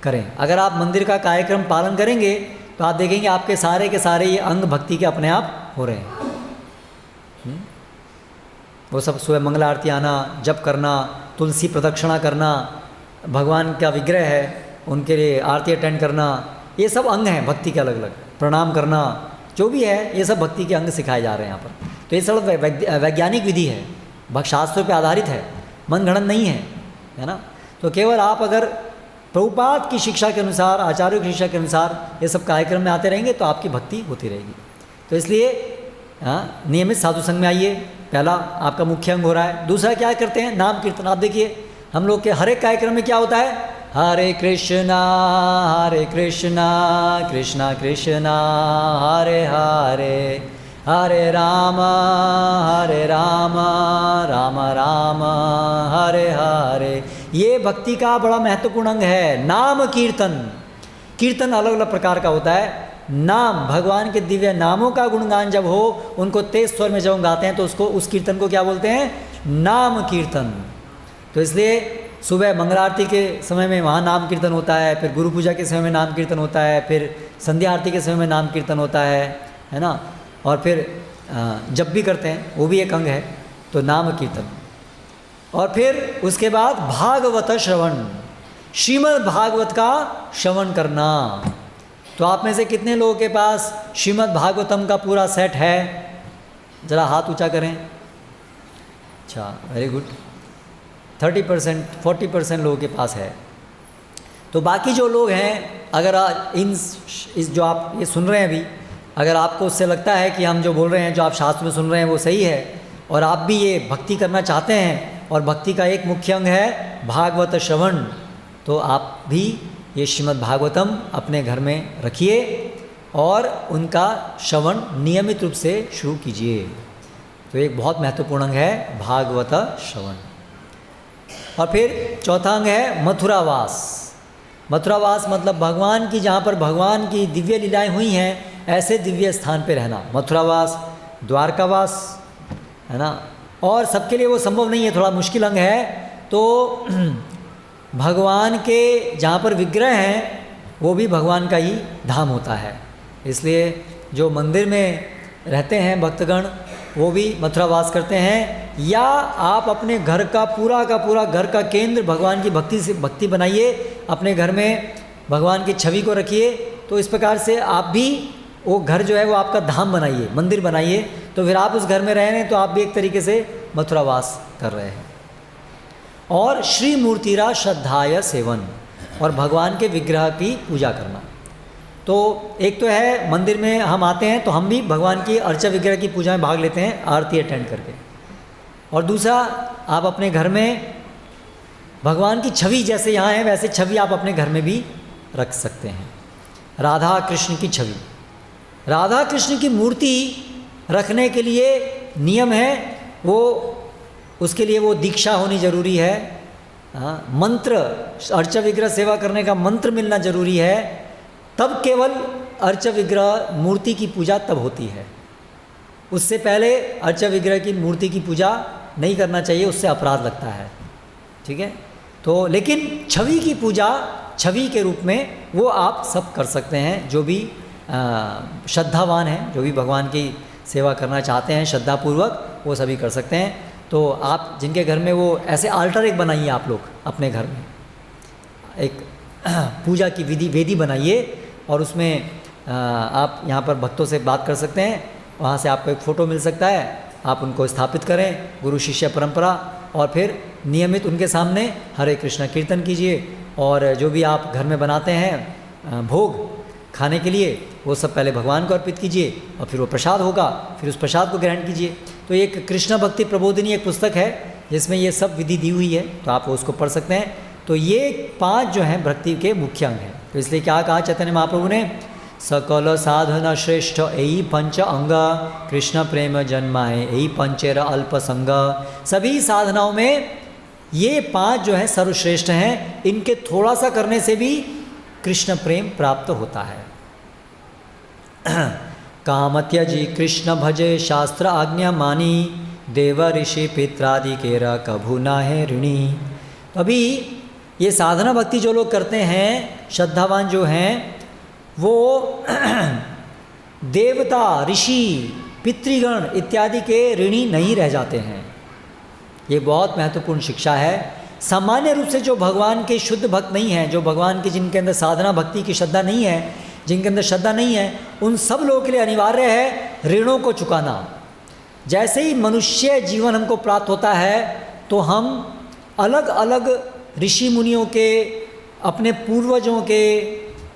S1: करें। अगर आप मंदिर का कार्यक्रम पालन करेंगे तो आप देखेंगे आपके सारे के सारे ये अंग भक्ति के अपने आप हो रहे हैं। वो सब सुबह मंगला आरती आना, जप करना, तुलसी प्रदक्षिणा करना, भगवान का विग्रह है उनके लिए आरती अटेंड करना, ये सब अंग हैं भक्ति के अलग अलग। प्रणाम करना, जो भी है ये सब भक्ति के अंग सिखाए जा रहे हैं यहाँ पर। तो ये सब वैज्ञानिक विधि है, शास्त्रों पे आधारित है, मन गणन नहीं है ना। तो केवल आप अगर प्रभुपाद की शिक्षा के अनुसार, आचार्यों की शिक्षा के अनुसार ये सब कार्यक्रम में आते रहेंगे तो आपकी भक्ति होती रहेगी। तो इसलिए नियमित साधु संग में आइए, पहला आपका मुख्य अंग हो रहा है। दूसरा क्या करते हैं? नाम कीर्तन। आप देखिए हम लोग के हर एक कार्यक्रम में क्या होता है? हरे कृष्णा कृष्णा कृष्णा हरे हरे, हरे राम राम राम हरे हरे। ये भक्ति का बड़ा महत्वपूर्ण अंग है। नाम कीर्तन। कीर्तन अलग अलग प्रकार का होता है। नाम, भगवान के दिव्य नामों का गुणगान जब हो, उनको तेज स्वर में जब हम गाते हैं तो उसको, उस कीर्तन को क्या बोलते हैं? नाम कीर्तन। तो इसलिए सुबह मंगला आरती के समय में वहाँ नाम कीर्तन होता है, फिर गुरु पूजा के समय में नाम कीर्तन होता है, फिर संध्या आरती के समय में नाम कीर्तन होता है ना। और फिर जब भी करते हैं वो भी एक अंग है, तो नाम कीर्तन। और फिर उसके बाद भागवत श्रवण, श्रीमद् भागवत का श्रवण करना। तो आप में से कितने लोगों के पास श्रीमद् भागवतम का पूरा सेट है? ज़रा हाथ ऊंचा करें। अच्छा, वेरी गुड। 30%, 40% लोगों के पास है। तो बाकी जो लोग हैं, अगर इस जो आप ये सुन रहे हैं अभी, अगर आपको उससे लगता है कि हम जो बोल रहे हैं, जो आप शास्त्र में सुन रहे हैं वो सही है, और आप भी ये भक्ति करना चाहते हैं, और भक्ति का एक मुख्य अंग है भागवत श्रवण, तो आप भी ये श्रीमद् भागवतम अपने घर में रखिए और उनका श्रवण नियमित रूप से शुरू कीजिए। तो एक बहुत महत्वपूर्ण अंग है भागवत श्रवण। और फिर चौथा अंग है मथुरावास। मथुरावास मतलब भगवान की, जहाँ पर भगवान की दिव्य लीलाएं हुई हैं ऐसे दिव्य स्थान पे रहना। मथुरावास, द्वारकावास, है ना। और सबके लिए वो संभव नहीं है, थोड़ा मुश्किल अंग है। तो भगवान के जहाँ पर विग्रह हैं वो भी भगवान का ही धाम होता है, इसलिए जो मंदिर में रहते हैं भक्तगण वो भी मथुरावास करते हैं। या आप अपने घर का पूरा घर का केंद्र भगवान की भक्ति बनाइए, अपने घर में भगवान की छवि को रखिए। तो इस प्रकार से आप भी वो घर जो है वो आपका धाम बनाइए, मंदिर बनाइए। तो फिर आप उस घर में रह रहे हैं तो आप भी एक तरीके से मथुरावास कर रहे हैं। और श्री मूर्तिरा श्रद्धाय सेवन, और भगवान के विग्रह की पूजा करना। तो एक तो है मंदिर में हम आते हैं तो हम भी भगवान की अर्चा विग्रह की पूजा में भाग लेते हैं, आरती अटेंड करके। और दूसरा, आप अपने घर में भगवान की छवि जैसे यहाँ है वैसे छवि आप अपने घर में भी रख सकते हैं। राधा कृष्ण की छवि, राधा कृष्ण की मूर्ति रखने के लिए नियम है, वो उसके लिए वो दीक्षा होनी जरूरी है। मंत्र, अर्चा विग्रह सेवा करने का मंत्र मिलना जरूरी है, तब केवल अर्चा विग्रह मूर्ति की पूजा तब होती है। उससे पहले अर्चा विग्रह की मूर्ति की पूजा नहीं करना चाहिए, उससे अपराध लगता है, ठीक है। तो लेकिन छवि की पूजा छवि के रूप में वो आप सब कर सकते हैं, जो भी श्रद्धावान हैं, जो भी भगवान की सेवा करना चाहते हैं श्रद्धापूर्वक, वो सभी कर सकते हैं। तो आप जिनके घर में वो ऐसे आल्टर एक बनाइए, आप लोग अपने घर में एक पूजा की वेदी बनाइए, और उसमें आप यहाँ पर भक्तों से बात कर सकते हैं, वहाँ से आपको एक फ़ोटो मिल सकता है, आप उनको स्थापित करें, गुरु शिष्य परंपरा, और फिर नियमित उनके सामने हरे कृष्णा कीर्तन कीजिए। और जो भी आप घर में बनाते हैं भोग खाने के लिए, वो सब पहले भगवान को अर्पित कीजिए, और फिर वो प्रसाद होगा, फिर उस प्रसाद को ग्रहण कीजिए। तो एक कृष्ण भक्ति प्रबोधिनी एक पुस्तक है जिसमें ये सब विधि दी हुई है, तो आप उसको पढ़ सकते हैं। तो ये 5 जो हैं भक्ति के मुख्य अंग हैं। तो इसलिए क्या कहा चैतन्य महाप्रभु ने, सकल साधन श्रेष्ठ यही पंच अंग, कृष्ण प्रेम जन्माए यही पंचेर अल्प संग। सभी साधनाओं में ये 5 जो हैं सर्वश्रेष्ठ हैं, इनके थोड़ा सा करने से भी कृष्ण प्रेम प्राप्त होता है। काम त्यजी कृष्ण भजे शास्त्र आज्ञा मानी, देव ऋषि पित्रादि केरा कभू ना है ऋणी। अभी ये साधना भक्ति जो लोग करते हैं, श्रद्धावान जो हैं, वो देवता ऋषि पितृगण इत्यादि के ऋणी नहीं रह जाते हैं। ये बहुत महत्वपूर्ण शिक्षा है। सामान्य रूप से जो भगवान के शुद्ध भक्त नहीं हैं, जो भगवान की जिनके अंदर साधना भक्ति की श्रद्धा नहीं है, जिनके अंदर श्रद्धा नहीं है, उन सब लोगों के लिए अनिवार्य है ऋणों को चुकाना। जैसे ही मनुष्य जीवन हमको प्राप्त होता है तो हम अलग अलग ऋषि मुनियों के, अपने पूर्वजों के,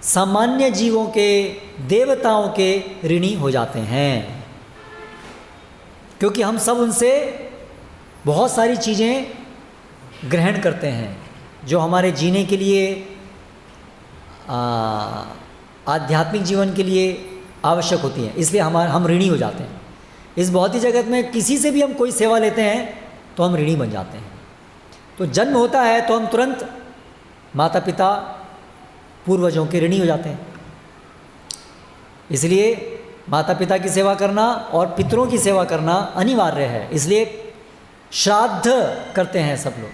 S1: सामान्य जीवों के, देवताओं के ऋणी हो जाते हैं, क्योंकि हम सब उनसे बहुत सारी चीज़ें ग्रहण करते हैं जो हमारे जीने के लिए, आध्यात्मिक जीवन के लिए आवश्यक होती हैं। इसलिए हम ऋणी हो जाते हैं। इस भौतिक जगत में किसी से भी हम कोई सेवा लेते हैं तो हम ऋणी बन जाते हैं। तो जन्म होता है तो हम तुरंत माता पिता पूर्वजों के ऋणी हो जाते हैं। इसलिए माता पिता की सेवा करना और पितरों की सेवा करना अनिवार्य है। इसलिए श्राद्ध करते हैं सब लोग।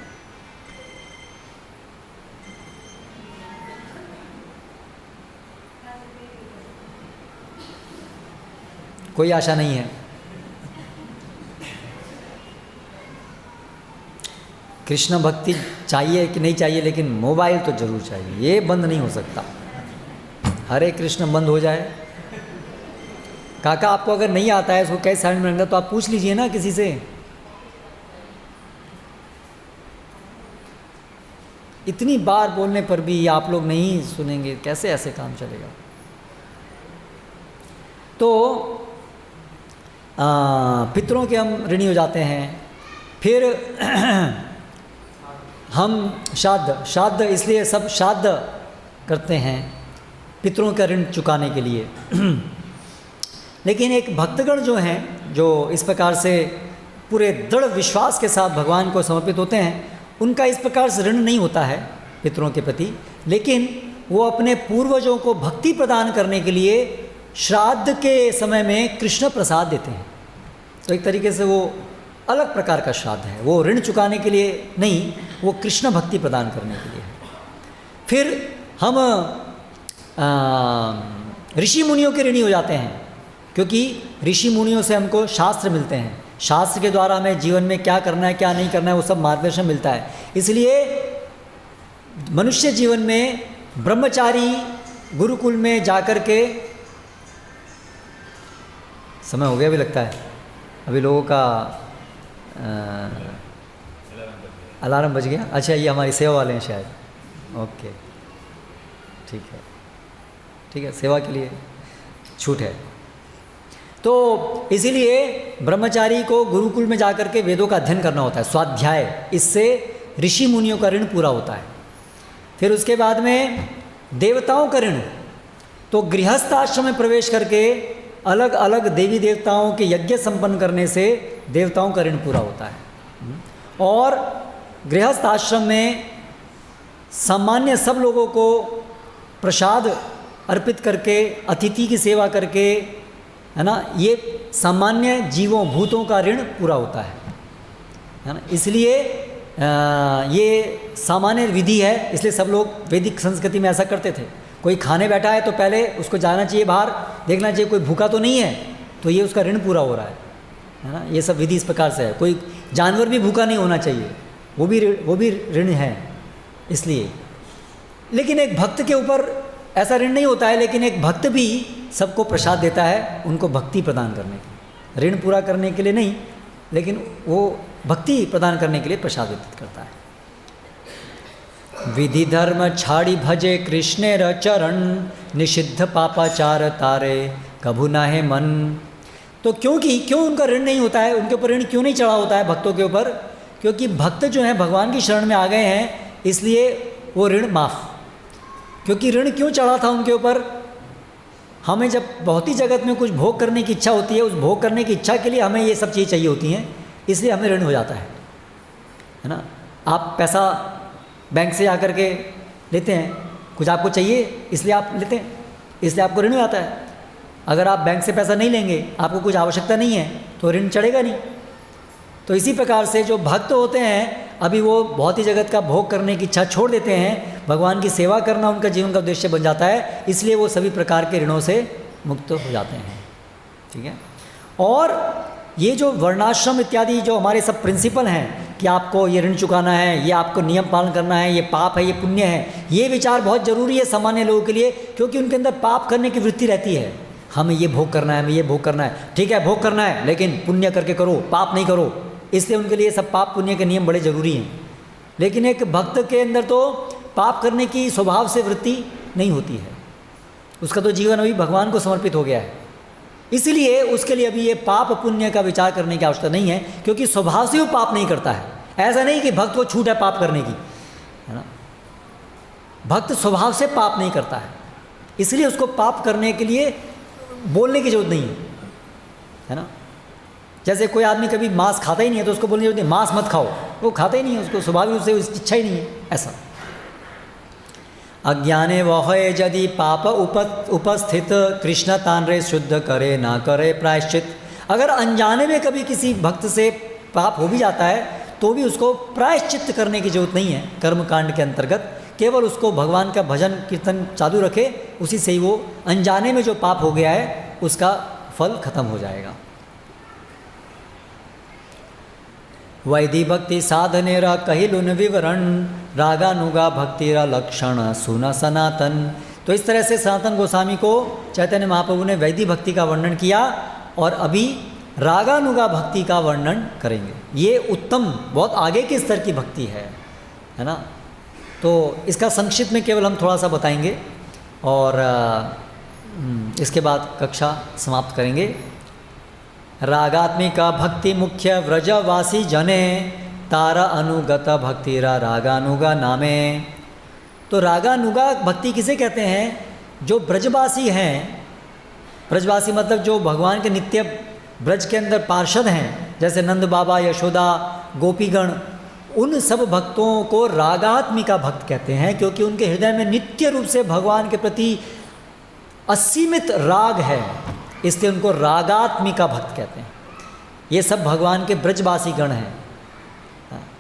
S1: कोई आशा नहीं है। कृष्ण भक्ति चाहिए कि नहीं चाहिए, लेकिन मोबाइल तो जरूर चाहिए, ये बंद नहीं हो सकता। हरे कृष्ण बंद हो जाए, काका आपको अगर नहीं आता है इसको कैसे साइड में रखना, तो आप पूछ लीजिए ना किसी से। इतनी बार बोलने पर भी आप लोग नहीं सुनेंगे, कैसे ऐसे काम चलेगा। तो पितरों के हम ऋणी हो जाते हैं। फिर हम श्राद्ध इसलिए सब श्राद्ध करते हैं पितरों का ऋण चुकाने के लिए। लेकिन एक भक्तगण जो हैं, जो इस प्रकार से पूरे दृढ़ विश्वास के साथ भगवान को समर्पित होते हैं, उनका इस प्रकार से ऋण नहीं होता है पितरों के प्रति, लेकिन वो अपने पूर्वजों को भक्ति प्रदान करने के लिए श्राद्ध के समय में कृष्ण प्रसाद देते हैं। तो एक तरीके से वो अलग प्रकार का श्राद्ध है, वो ऋण चुकाने के लिए नहीं, वो कृष्ण भक्ति प्रदान करने के लिए है। फिर हम ऋषि मुनियों के ऋणी हो जाते हैं, क्योंकि ऋषि मुनियों से हमको शास्त्र मिलते हैं। शास्त्र के द्वारा हमें जीवन में क्या करना है क्या नहीं करना है वो सब मार्गदर्शन मिलता है। इसलिए मनुष्य जीवन में ब्रह्मचारी गुरुकुल में जाकर के, समय हो गया भी लगता है, अभी लोगों का अलार्म बज गया। अच्छा, ये हमारी सेवा वाले हैं शायद। ओके, ठीक है, सेवा के लिए छूट है। तो इसीलिए ब्रह्मचारी को गुरुकुल में जाकर के वेदों का अध्ययन करना होता है, स्वाध्याय। इससे ऋषि मुनियों का ऋण पूरा होता है। फिर उसके बाद में देवताओं का ऋण, तो गृहस्थ आश्रम में प्रवेश करके अलग अलग देवी देवताओं के यज्ञ संपन्न करने से देवताओं का ऋण पूरा होता है। और गृहस्थ आश्रम में सामान्य सब लोगों को प्रसाद अर्पित करके, अतिथि की सेवा करके, है ना, ये सामान्य जीवों भूतों का ऋण पूरा होता है ना। इसलिए ये सामान्य विधि है, इसलिए सब लोग वैदिक संस्कृति में ऐसा करते थे। कोई खाने बैठा है तो पहले उसको जाना चाहिए बाहर, देखना चाहिए कोई भूखा तो नहीं है, तो ये उसका ऋण पूरा हो रहा है ना। ये सब विधि इस प्रकार से है। कोई जानवर भी भूखा नहीं होना चाहिए, वो भी ऋण है इसलिए। लेकिन एक भक्त के ऊपर ऐसा ऋण नहीं होता है, लेकिन एक भक्त भी सबको प्रसाद देता है, उनको भक्ति प्रदान करने के, ऋण पूरा करने के लिए नहीं, लेकिन वो भक्ति प्रदान करने के लिए प्रसाद वितरित करता है। विधि धर्म छाड़ी भजे कृष्णेर चरण, निषिद्ध पापाचार तारे कभु नाहे मन। तो क्यों उनका ऋण नहीं होता है, उनके ऊपर ऋण क्यों नहीं चढ़ा होता है भक्तों के ऊपर? क्योंकि भक्त जो हैं भगवान की शरण में आ गए हैं, इसलिए वो ऋण माफ़। क्योंकि ऋण क्यों चढ़ा था उनके ऊपर? हमें जब भौतिक जगत में कुछ भोग करने की इच्छा होती है, उस भोग करने की इच्छा के लिए हमें ये सब चीज़ चाहिए होती हैं, इसलिए हमें ऋण हो जाता है ना। आप पैसा बैंक से आकर के लेते हैं, कुछ आपको चाहिए इसलिए आप लेते हैं, इसलिए आपको ऋण हो जाता है। अगर आप बैंक से पैसा नहीं लेंगे, आपको कुछ आवश्यकता नहीं है, तो ऋण चढ़ेगा नहीं। तो इसी प्रकार से जो भक्त होते हैं, अभी वो भौतिक जगत का भोग करने की इच्छा छोड़ देते हैं, भगवान की सेवा करना उनका जीवन का उद्देश्य बन जाता है, इसलिए वो सभी प्रकार के ऋणों से मुक्त हो जाते हैं। ठीक है। और ये जो वर्णाश्रम इत्यादि जो हमारे सब प्रिंसिपल हैं कि आपको ये ऋण चुकाना है, ये आपको नियम पालन करना है, ये पाप है, ये पुण्य है, ये विचार बहुत ज़रूरी है सामान्य लोगों के लिए, क्योंकि उनके अंदर पाप करने की वृत्ति रहती है। हमें ये भोग करना है, हमें ये भोग करना है, ठीक है भोग करना है, लेकिन पुण्य करके करो, पाप नहीं करो। इसलिए उनके लिए सब पाप पुण्य के नियम बड़े ज़रूरी हैं। लेकिन एक भक्त के अंदर तो पाप करने की स्वभाव से वृत्ति नहीं होती है, उसका तो जीवन अभी भगवान को समर्पित हो गया है, इसलिए उसके लिए अभी ये पाप पुण्य का विचार करने की आवश्यकता नहीं है, क्योंकि स्वभाव से वो पाप नहीं करता है। ऐसा नहीं कि भक्त को छूट है पाप करने की, है ना। भक्त स्वभाव से पाप नहीं करता है, इसलिए उसको पाप करने के लिए बोलने की जरूरत नहीं है ना। जैसे कोई आदमी कभी मांस खाता ही नहीं है तो उसको बोलने की जरूरत नहीं, मांस मत खाओ, वो खाता ही नहीं है, उसको स्वाभाविक रूप से उसकी इच्छा ही नहीं है ऐसा। अज्ञाने वह यदि पाप उपस्थित कृष्ण तानरे शुद्ध करे ना करे प्रायश्चित। अगर अनजाने में कभी किसी भक्त से पाप हो भी जाता है तो भी उसको प्रायश्चित करने की जरूरत नहीं है कर्मकांड के अंतर्गत, केवल उसको भगवान का भजन कीर्तन चालू रखे, उसी से ही वो अनजाने में जो पाप हो गया है उसका फल खत्म हो जाएगा। वैधि भक्ति साधनेरा कहिलुन विवरण, रागानुगा भक्तिरा लक्षण सुना सनातन। तो इस तरह से सनातन गोस्वामी को चैतन्य महाप्रभु ने वैधि भक्ति का वर्णन किया, और अभी रागानुगा भक्ति का वर्णन करेंगे। ये उत्तम बहुत आगे के स्तर की भक्ति है ना। तो इसका संक्षिप्त में केवल हम थोड़ा सा बताएंगे, और इसके बाद कक्षा समाप्त करेंगे। रागात्मिका भक्ति मुख्य व्रजवासी जने तारा अनुगत भक्तिरा रागानुगा नामे। तो रागानुगा भक्ति किसे कहते हैं? जो ब्रजवासी हैं, ब्रजवासी मतलब जो भगवान के नित्य ब्रज के अंदर पार्षद हैं, जैसे नंद बाबा, यशोदा, गोपीगण, उन सब भक्तों को रागात्मिका भक्त कहते हैं, क्योंकि उनके हृदय में नित्य रूप से भगवान के प्रति असीमित राग है, इसलिए उनको रागात्मिका भक्त कहते हैं। ये सब भगवान के ब्रजवासी गण हैं।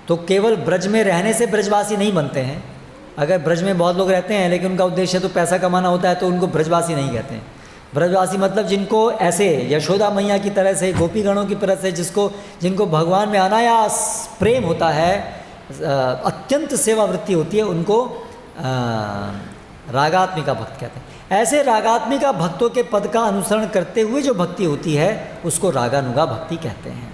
S1: तो केवल ब्रज में रहने से ब्रजवासी नहीं बनते हैं। अगर ब्रज में बहुत लोग रहते हैं लेकिन उनका उद्देश्य तो पैसा कमाना होता है, तो उनको ब्रजवासी नहीं कहते हैं। ब्रजवासी मतलब जिनको ऐसे यशोदा मैया की तरह से, गोपी गणों की तरह से, जिनको भगवान में अनायास प्रेम होता है, अत्यंत सेवा वृत्ति होती है, उनको रागात्मिका भक्त कहते हैं। ऐसे रागात्मिका भक्तों के पद का अनुसरण करते हुए जो भक्ति होती है उसको रागानुगा भक्ति कहते हैं।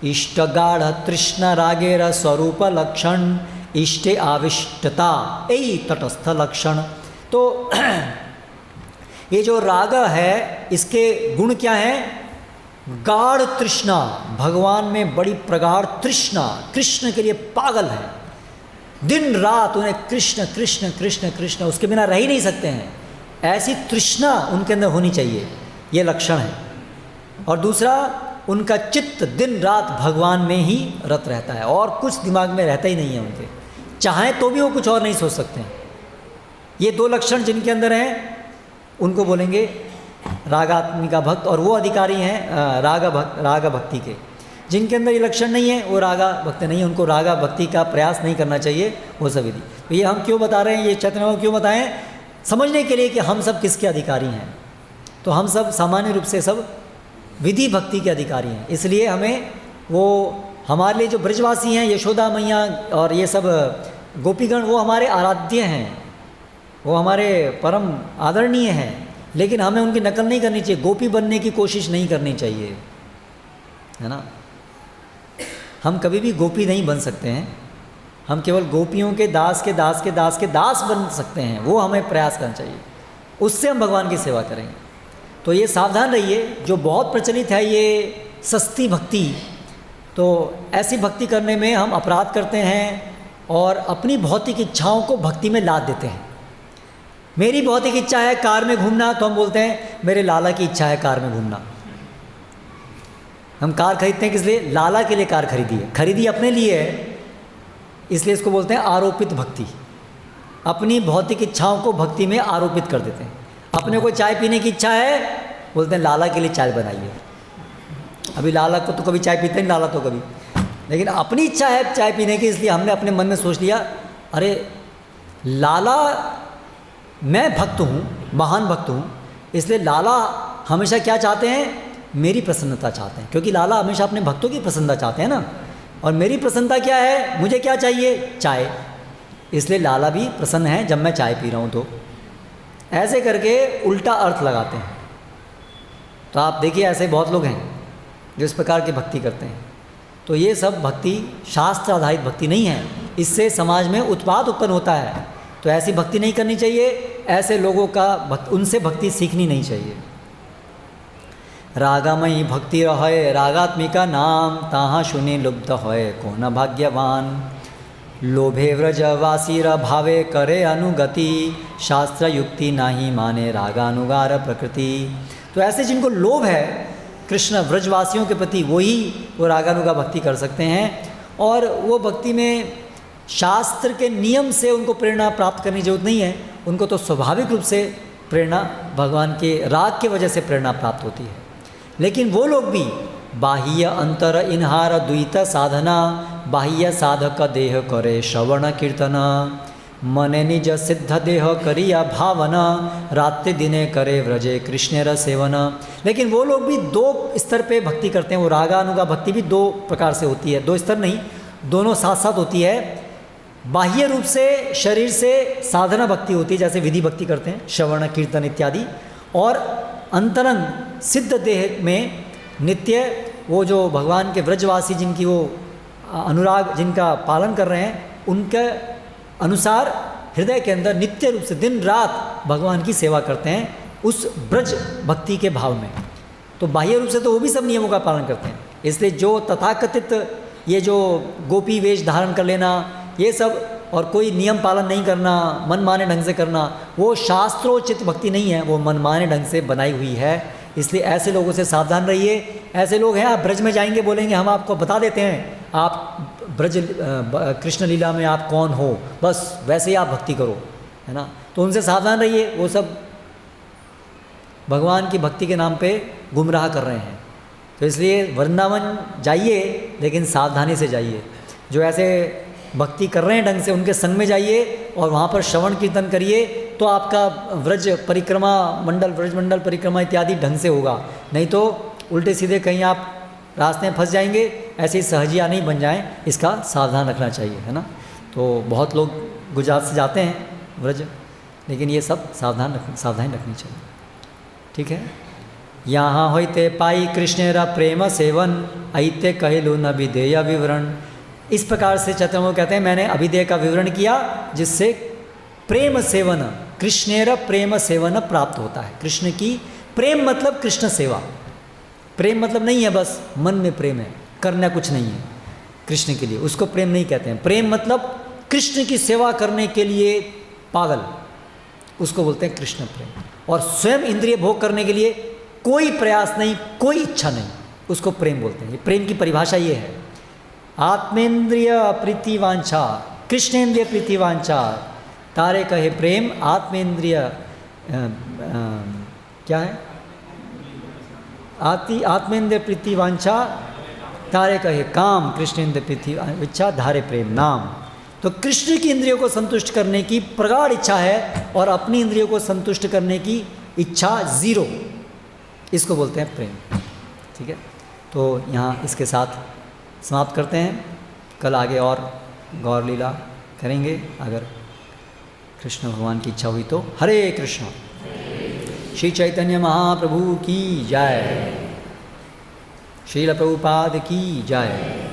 S1: इष्टगाढ़ तृष्ण रागेर स्वरूप लक्षण इष्टे आविष्टता यही तटस्थ लक्षण। तो ये जो राग है इसके गुण क्या हैं? गाढ़ तृष्णा, भगवान में बड़ी प्रगाढ़ तृष्णा, कृष्ण के लिए पागल है, दिन रात उन्हें कृष्ण कृष्ण कृष्ण कृष्ण, उसके बिना रह ही नहीं सकते हैं। ऐसी तृष्णा उनके अंदर होनी चाहिए, ये लक्षण है। और दूसरा, उनका चित्त दिन रात भगवान में ही रत रहता है और कुछ दिमाग में रहता ही नहीं है उनके, चाहें तो भी वो कुछ और नहीं सोच सकते हैं। ये दो लक्षण जिनके अंदर हैं उनको बोलेंगे रागात्मिका भक्त, और वो अधिकारी हैं राग भक्ति के। जिनके अंदर ये लक्षण नहीं है वो रागा भक्त नहीं है, उनको रागा भक्ति का प्रयास नहीं करना चाहिए, वो सब विधि। तो ये हम क्यों बता रहे हैं, ये चैतन्य क्यों बताएं? समझने के लिए कि हम सब किसके अधिकारी हैं। तो हम सब सामान्य रूप से सब विधि भक्ति के अधिकारी हैं, इसलिए हमें वो हमारे लिए जो ब्रजवासी हैं, यशोदा मैया और ये सब गोपीगण, वो हमारे आराध्य हैं, वो हमारे परम आदरणीय हैं, लेकिन हमें उनकी नकल नहीं करनी चाहिए, गोपी बनने की कोशिश नहीं करनी चाहिए, है ना। हम कभी भी गोपी नहीं बन सकते हैं, हम केवल गोपियों के दास के दास के दास के दास बन सकते हैं, वो हमें प्रयास करना चाहिए, उससे हम भगवान की सेवा करेंगे। तो ये सावधान रहिए, जो बहुत प्रचलित है ये सस्ती भक्ति, तो ऐसी भक्ति करने में हम अपराध करते हैं और अपनी भौतिक इच्छाओं को भक्ति में लाद देते हैं। मेरी भौतिक इच्छा है कार में घूमना, तो हम बोलते हैं मेरे लाला की इच्छा है कार में घूमना। हम कार खरीदते हैं किस लिए? लाला के लिए कार खरीदी है, खरीदी अपने लिए है, इसलिए इसको बोलते हैं आरोपित भक्ति। अपनी भौतिक इच्छाओं को भक्ति में आरोपित कर देते हैं। अपने को चाय पीने की इच्छा है, बोलते हैं लाला के लिए चाय बनाइए। अभी लाला को तो कभी चाय पीते नहीं, लाला तो कभी, लेकिन अपनी इच्छा है चाय पीने की, इसलिए हमने अपने मन में सोच लिया अरे लाला, मैं भक्त हूँ, महान भक्त हूँ, इसलिए लाला हमेशा क्या चाहते हैं? मेरी प्रसन्नता चाहते हैं, क्योंकि लाला हमेशा अपने भक्तों की प्रसन्नता चाहते हैं ना। और मेरी प्रसन्नता क्या है? मुझे क्या चाहिए? चाय, इसलिए लाला भी प्रसन्न है जब मैं चाय पी रहा हूँ। तो ऐसे करके उल्टा अर्थ लगाते हैं। तो आप देखिए ऐसे बहुत लोग हैं जो इस प्रकार की भक्ति करते हैं। तो ये सब भक्ति शास्त्र आधारित भक्ति नहीं है, इससे समाज में उत्पाद उत्पन्न होता है। तो ऐसी भक्ति नहीं करनी चाहिए, ऐसे लोगों का उनसे भक्ति सीखनी नहीं चाहिए। रागामयी भक्ति रहे रागात्मिका नाम, ताहा सुनी लुब्ध होए कौन भाग्यवान। लोभे व्रजवासी भावे करे अनुगति, शास्त्र युक्ति नाही माने रागानुगार प्रकृति। तो ऐसे जिनको लोभ है कृष्ण व्रजवासियों के प्रति, वो रागानुगा भक्ति कर सकते हैं। और वो भक्ति में शास्त्र के नियम से उनको प्रेरणा प्राप्त करने की जरूरत नहीं है, उनको तो स्वाभाविक रूप से प्रेरणा भगवान के राग के वजह से प्रेरणा प्राप्त होती है। लेकिन वो लोग भी बाह्य अंतर इन्हार द्वैत साधना, बाह्य साधक देह करे श्रवण कीर्तन, मने निज सिद्ध देह करिया भावना, रात्रि दिने करे व्रजे कृष्णेर सेवन। लेकिन वो लोग भी दो स्तर पे भक्ति करते हैं। वो रागानुगा भक्ति भी दो प्रकार से होती है, दो स्तर नहीं, दोनों साथ साथ होती है। बाह्य रूप से शरीर से साधना भक्ति होती है, जैसे विधि भक्ति करते हैं, श्रवण कीर्तन इत्यादि। और अंतरंग सिद्ध देह में नित्य वो जो भगवान के व्रजवासी जिनकी वो अनुराग जिनका पालन कर रहे हैं, उनके अनुसार हृदय के अंदर नित्य रूप से दिन रात भगवान की सेवा करते हैं। उस ब्रज भक्ति के भाव में। तो बाह्य रूप से तो वो भी सब नियमों का पालन करते हैं। इसलिए जो तथाकथित ये जो गोपी वेश धारण कर लेना, ये सब, और कोई नियम पालन नहीं करना, मनमाने ढंग से करना, वो शास्त्रोचित भक्ति नहीं है, वो मनमाने ढंग से बनाई हुई है। इसलिए ऐसे लोगों से सावधान रहिए। ऐसे लोग हैं, आप ब्रज में जाएंगे, बोलेंगे हम आपको बता देते हैं आप ब्रज कृष्ण लीला में आप कौन हो, बस वैसे ही आप भक्ति करो, है ना। तो उनसे सावधान रहिए, वो सब भगवान की भक्ति के नाम पे गुमराह कर रहे हैं। तो इसलिए वृंदावन जाइए, लेकिन सावधानी से जाइए। जो ऐसे भक्ति कर रहे हैं ढंग से, उनके संग में जाइए और वहाँ पर श्रवण कीर्तन करिए, तो आपका व्रज परिक्रमा मंडल, व्रज मंडल परिक्रमा इत्यादि ढंग से होगा। नहीं तो उल्टे सीधे कहीं आप रास्ते में फंस जाएंगे, ऐसे ही सहजिया नहीं बन जाएं, इसका सावधान रखना चाहिए, है ना। तो बहुत लोग गुजरात से जाते हैं व्रज, लेकिन ये सब सावधानी रखनी चाहिए, ठीक है। यहाँ होते पाई कृष्णेरा प्रेम सेवन, ऐते कहलु न विधेय विवरण। इस प्रकार से चतुर्मुख कहते हैं मैंने अभिधेय का विवरण किया, जिससे प्रेम सेवन, कृष्णेर प्रेम सेवन प्राप्त होता है। कृष्ण की प्रेम मतलब कृष्ण सेवा। प्रेम मतलब नहीं है बस मन में प्रेम है, करना कुछ नहीं है कृष्ण के लिए, उसको प्रेम नहीं कहते हैं। प्रेम मतलब कृष्ण की सेवा करने के लिए पागल, उसको बोलते हैं कृष्ण प्रेम। और स्वयं इंद्रिय भोग करने के लिए कोई प्रयास नहीं, कोई इच्छा नहीं, उसको प्रेम बोलते हैं। प्रेम की परिभाषा ये है, आत्मेंद्रिय प्रीतिवांछा, कृष्णेन्द्रिय प्रीतिवांछा, तारे कहे प्रेम, आत्मेंद्रिय क्या है, आत्मेंद्रिय प्रीतिवांछा, तारे कहे काम, कृष्णेन्द्रिय प्रीति इच्छा, धारे प्रेम नाम। तो कृष्ण की इंद्रियों को संतुष्ट करने की प्रगाढ़ इच्छा है, और अपनी इंद्रियों को संतुष्ट करने की इच्छा जीरो, इसको बोलते हैं प्रेम, ठीक है। तो यहाँ इसके साथ समाप्त करते हैं। कल आगे और गौर लीला करेंगे, अगर कृष्ण भगवान की इच्छा हुई तो। हरे कृष्ण। श्री चैतन्य महाप्रभु की जय। श्रील प्रभुपाद की जय।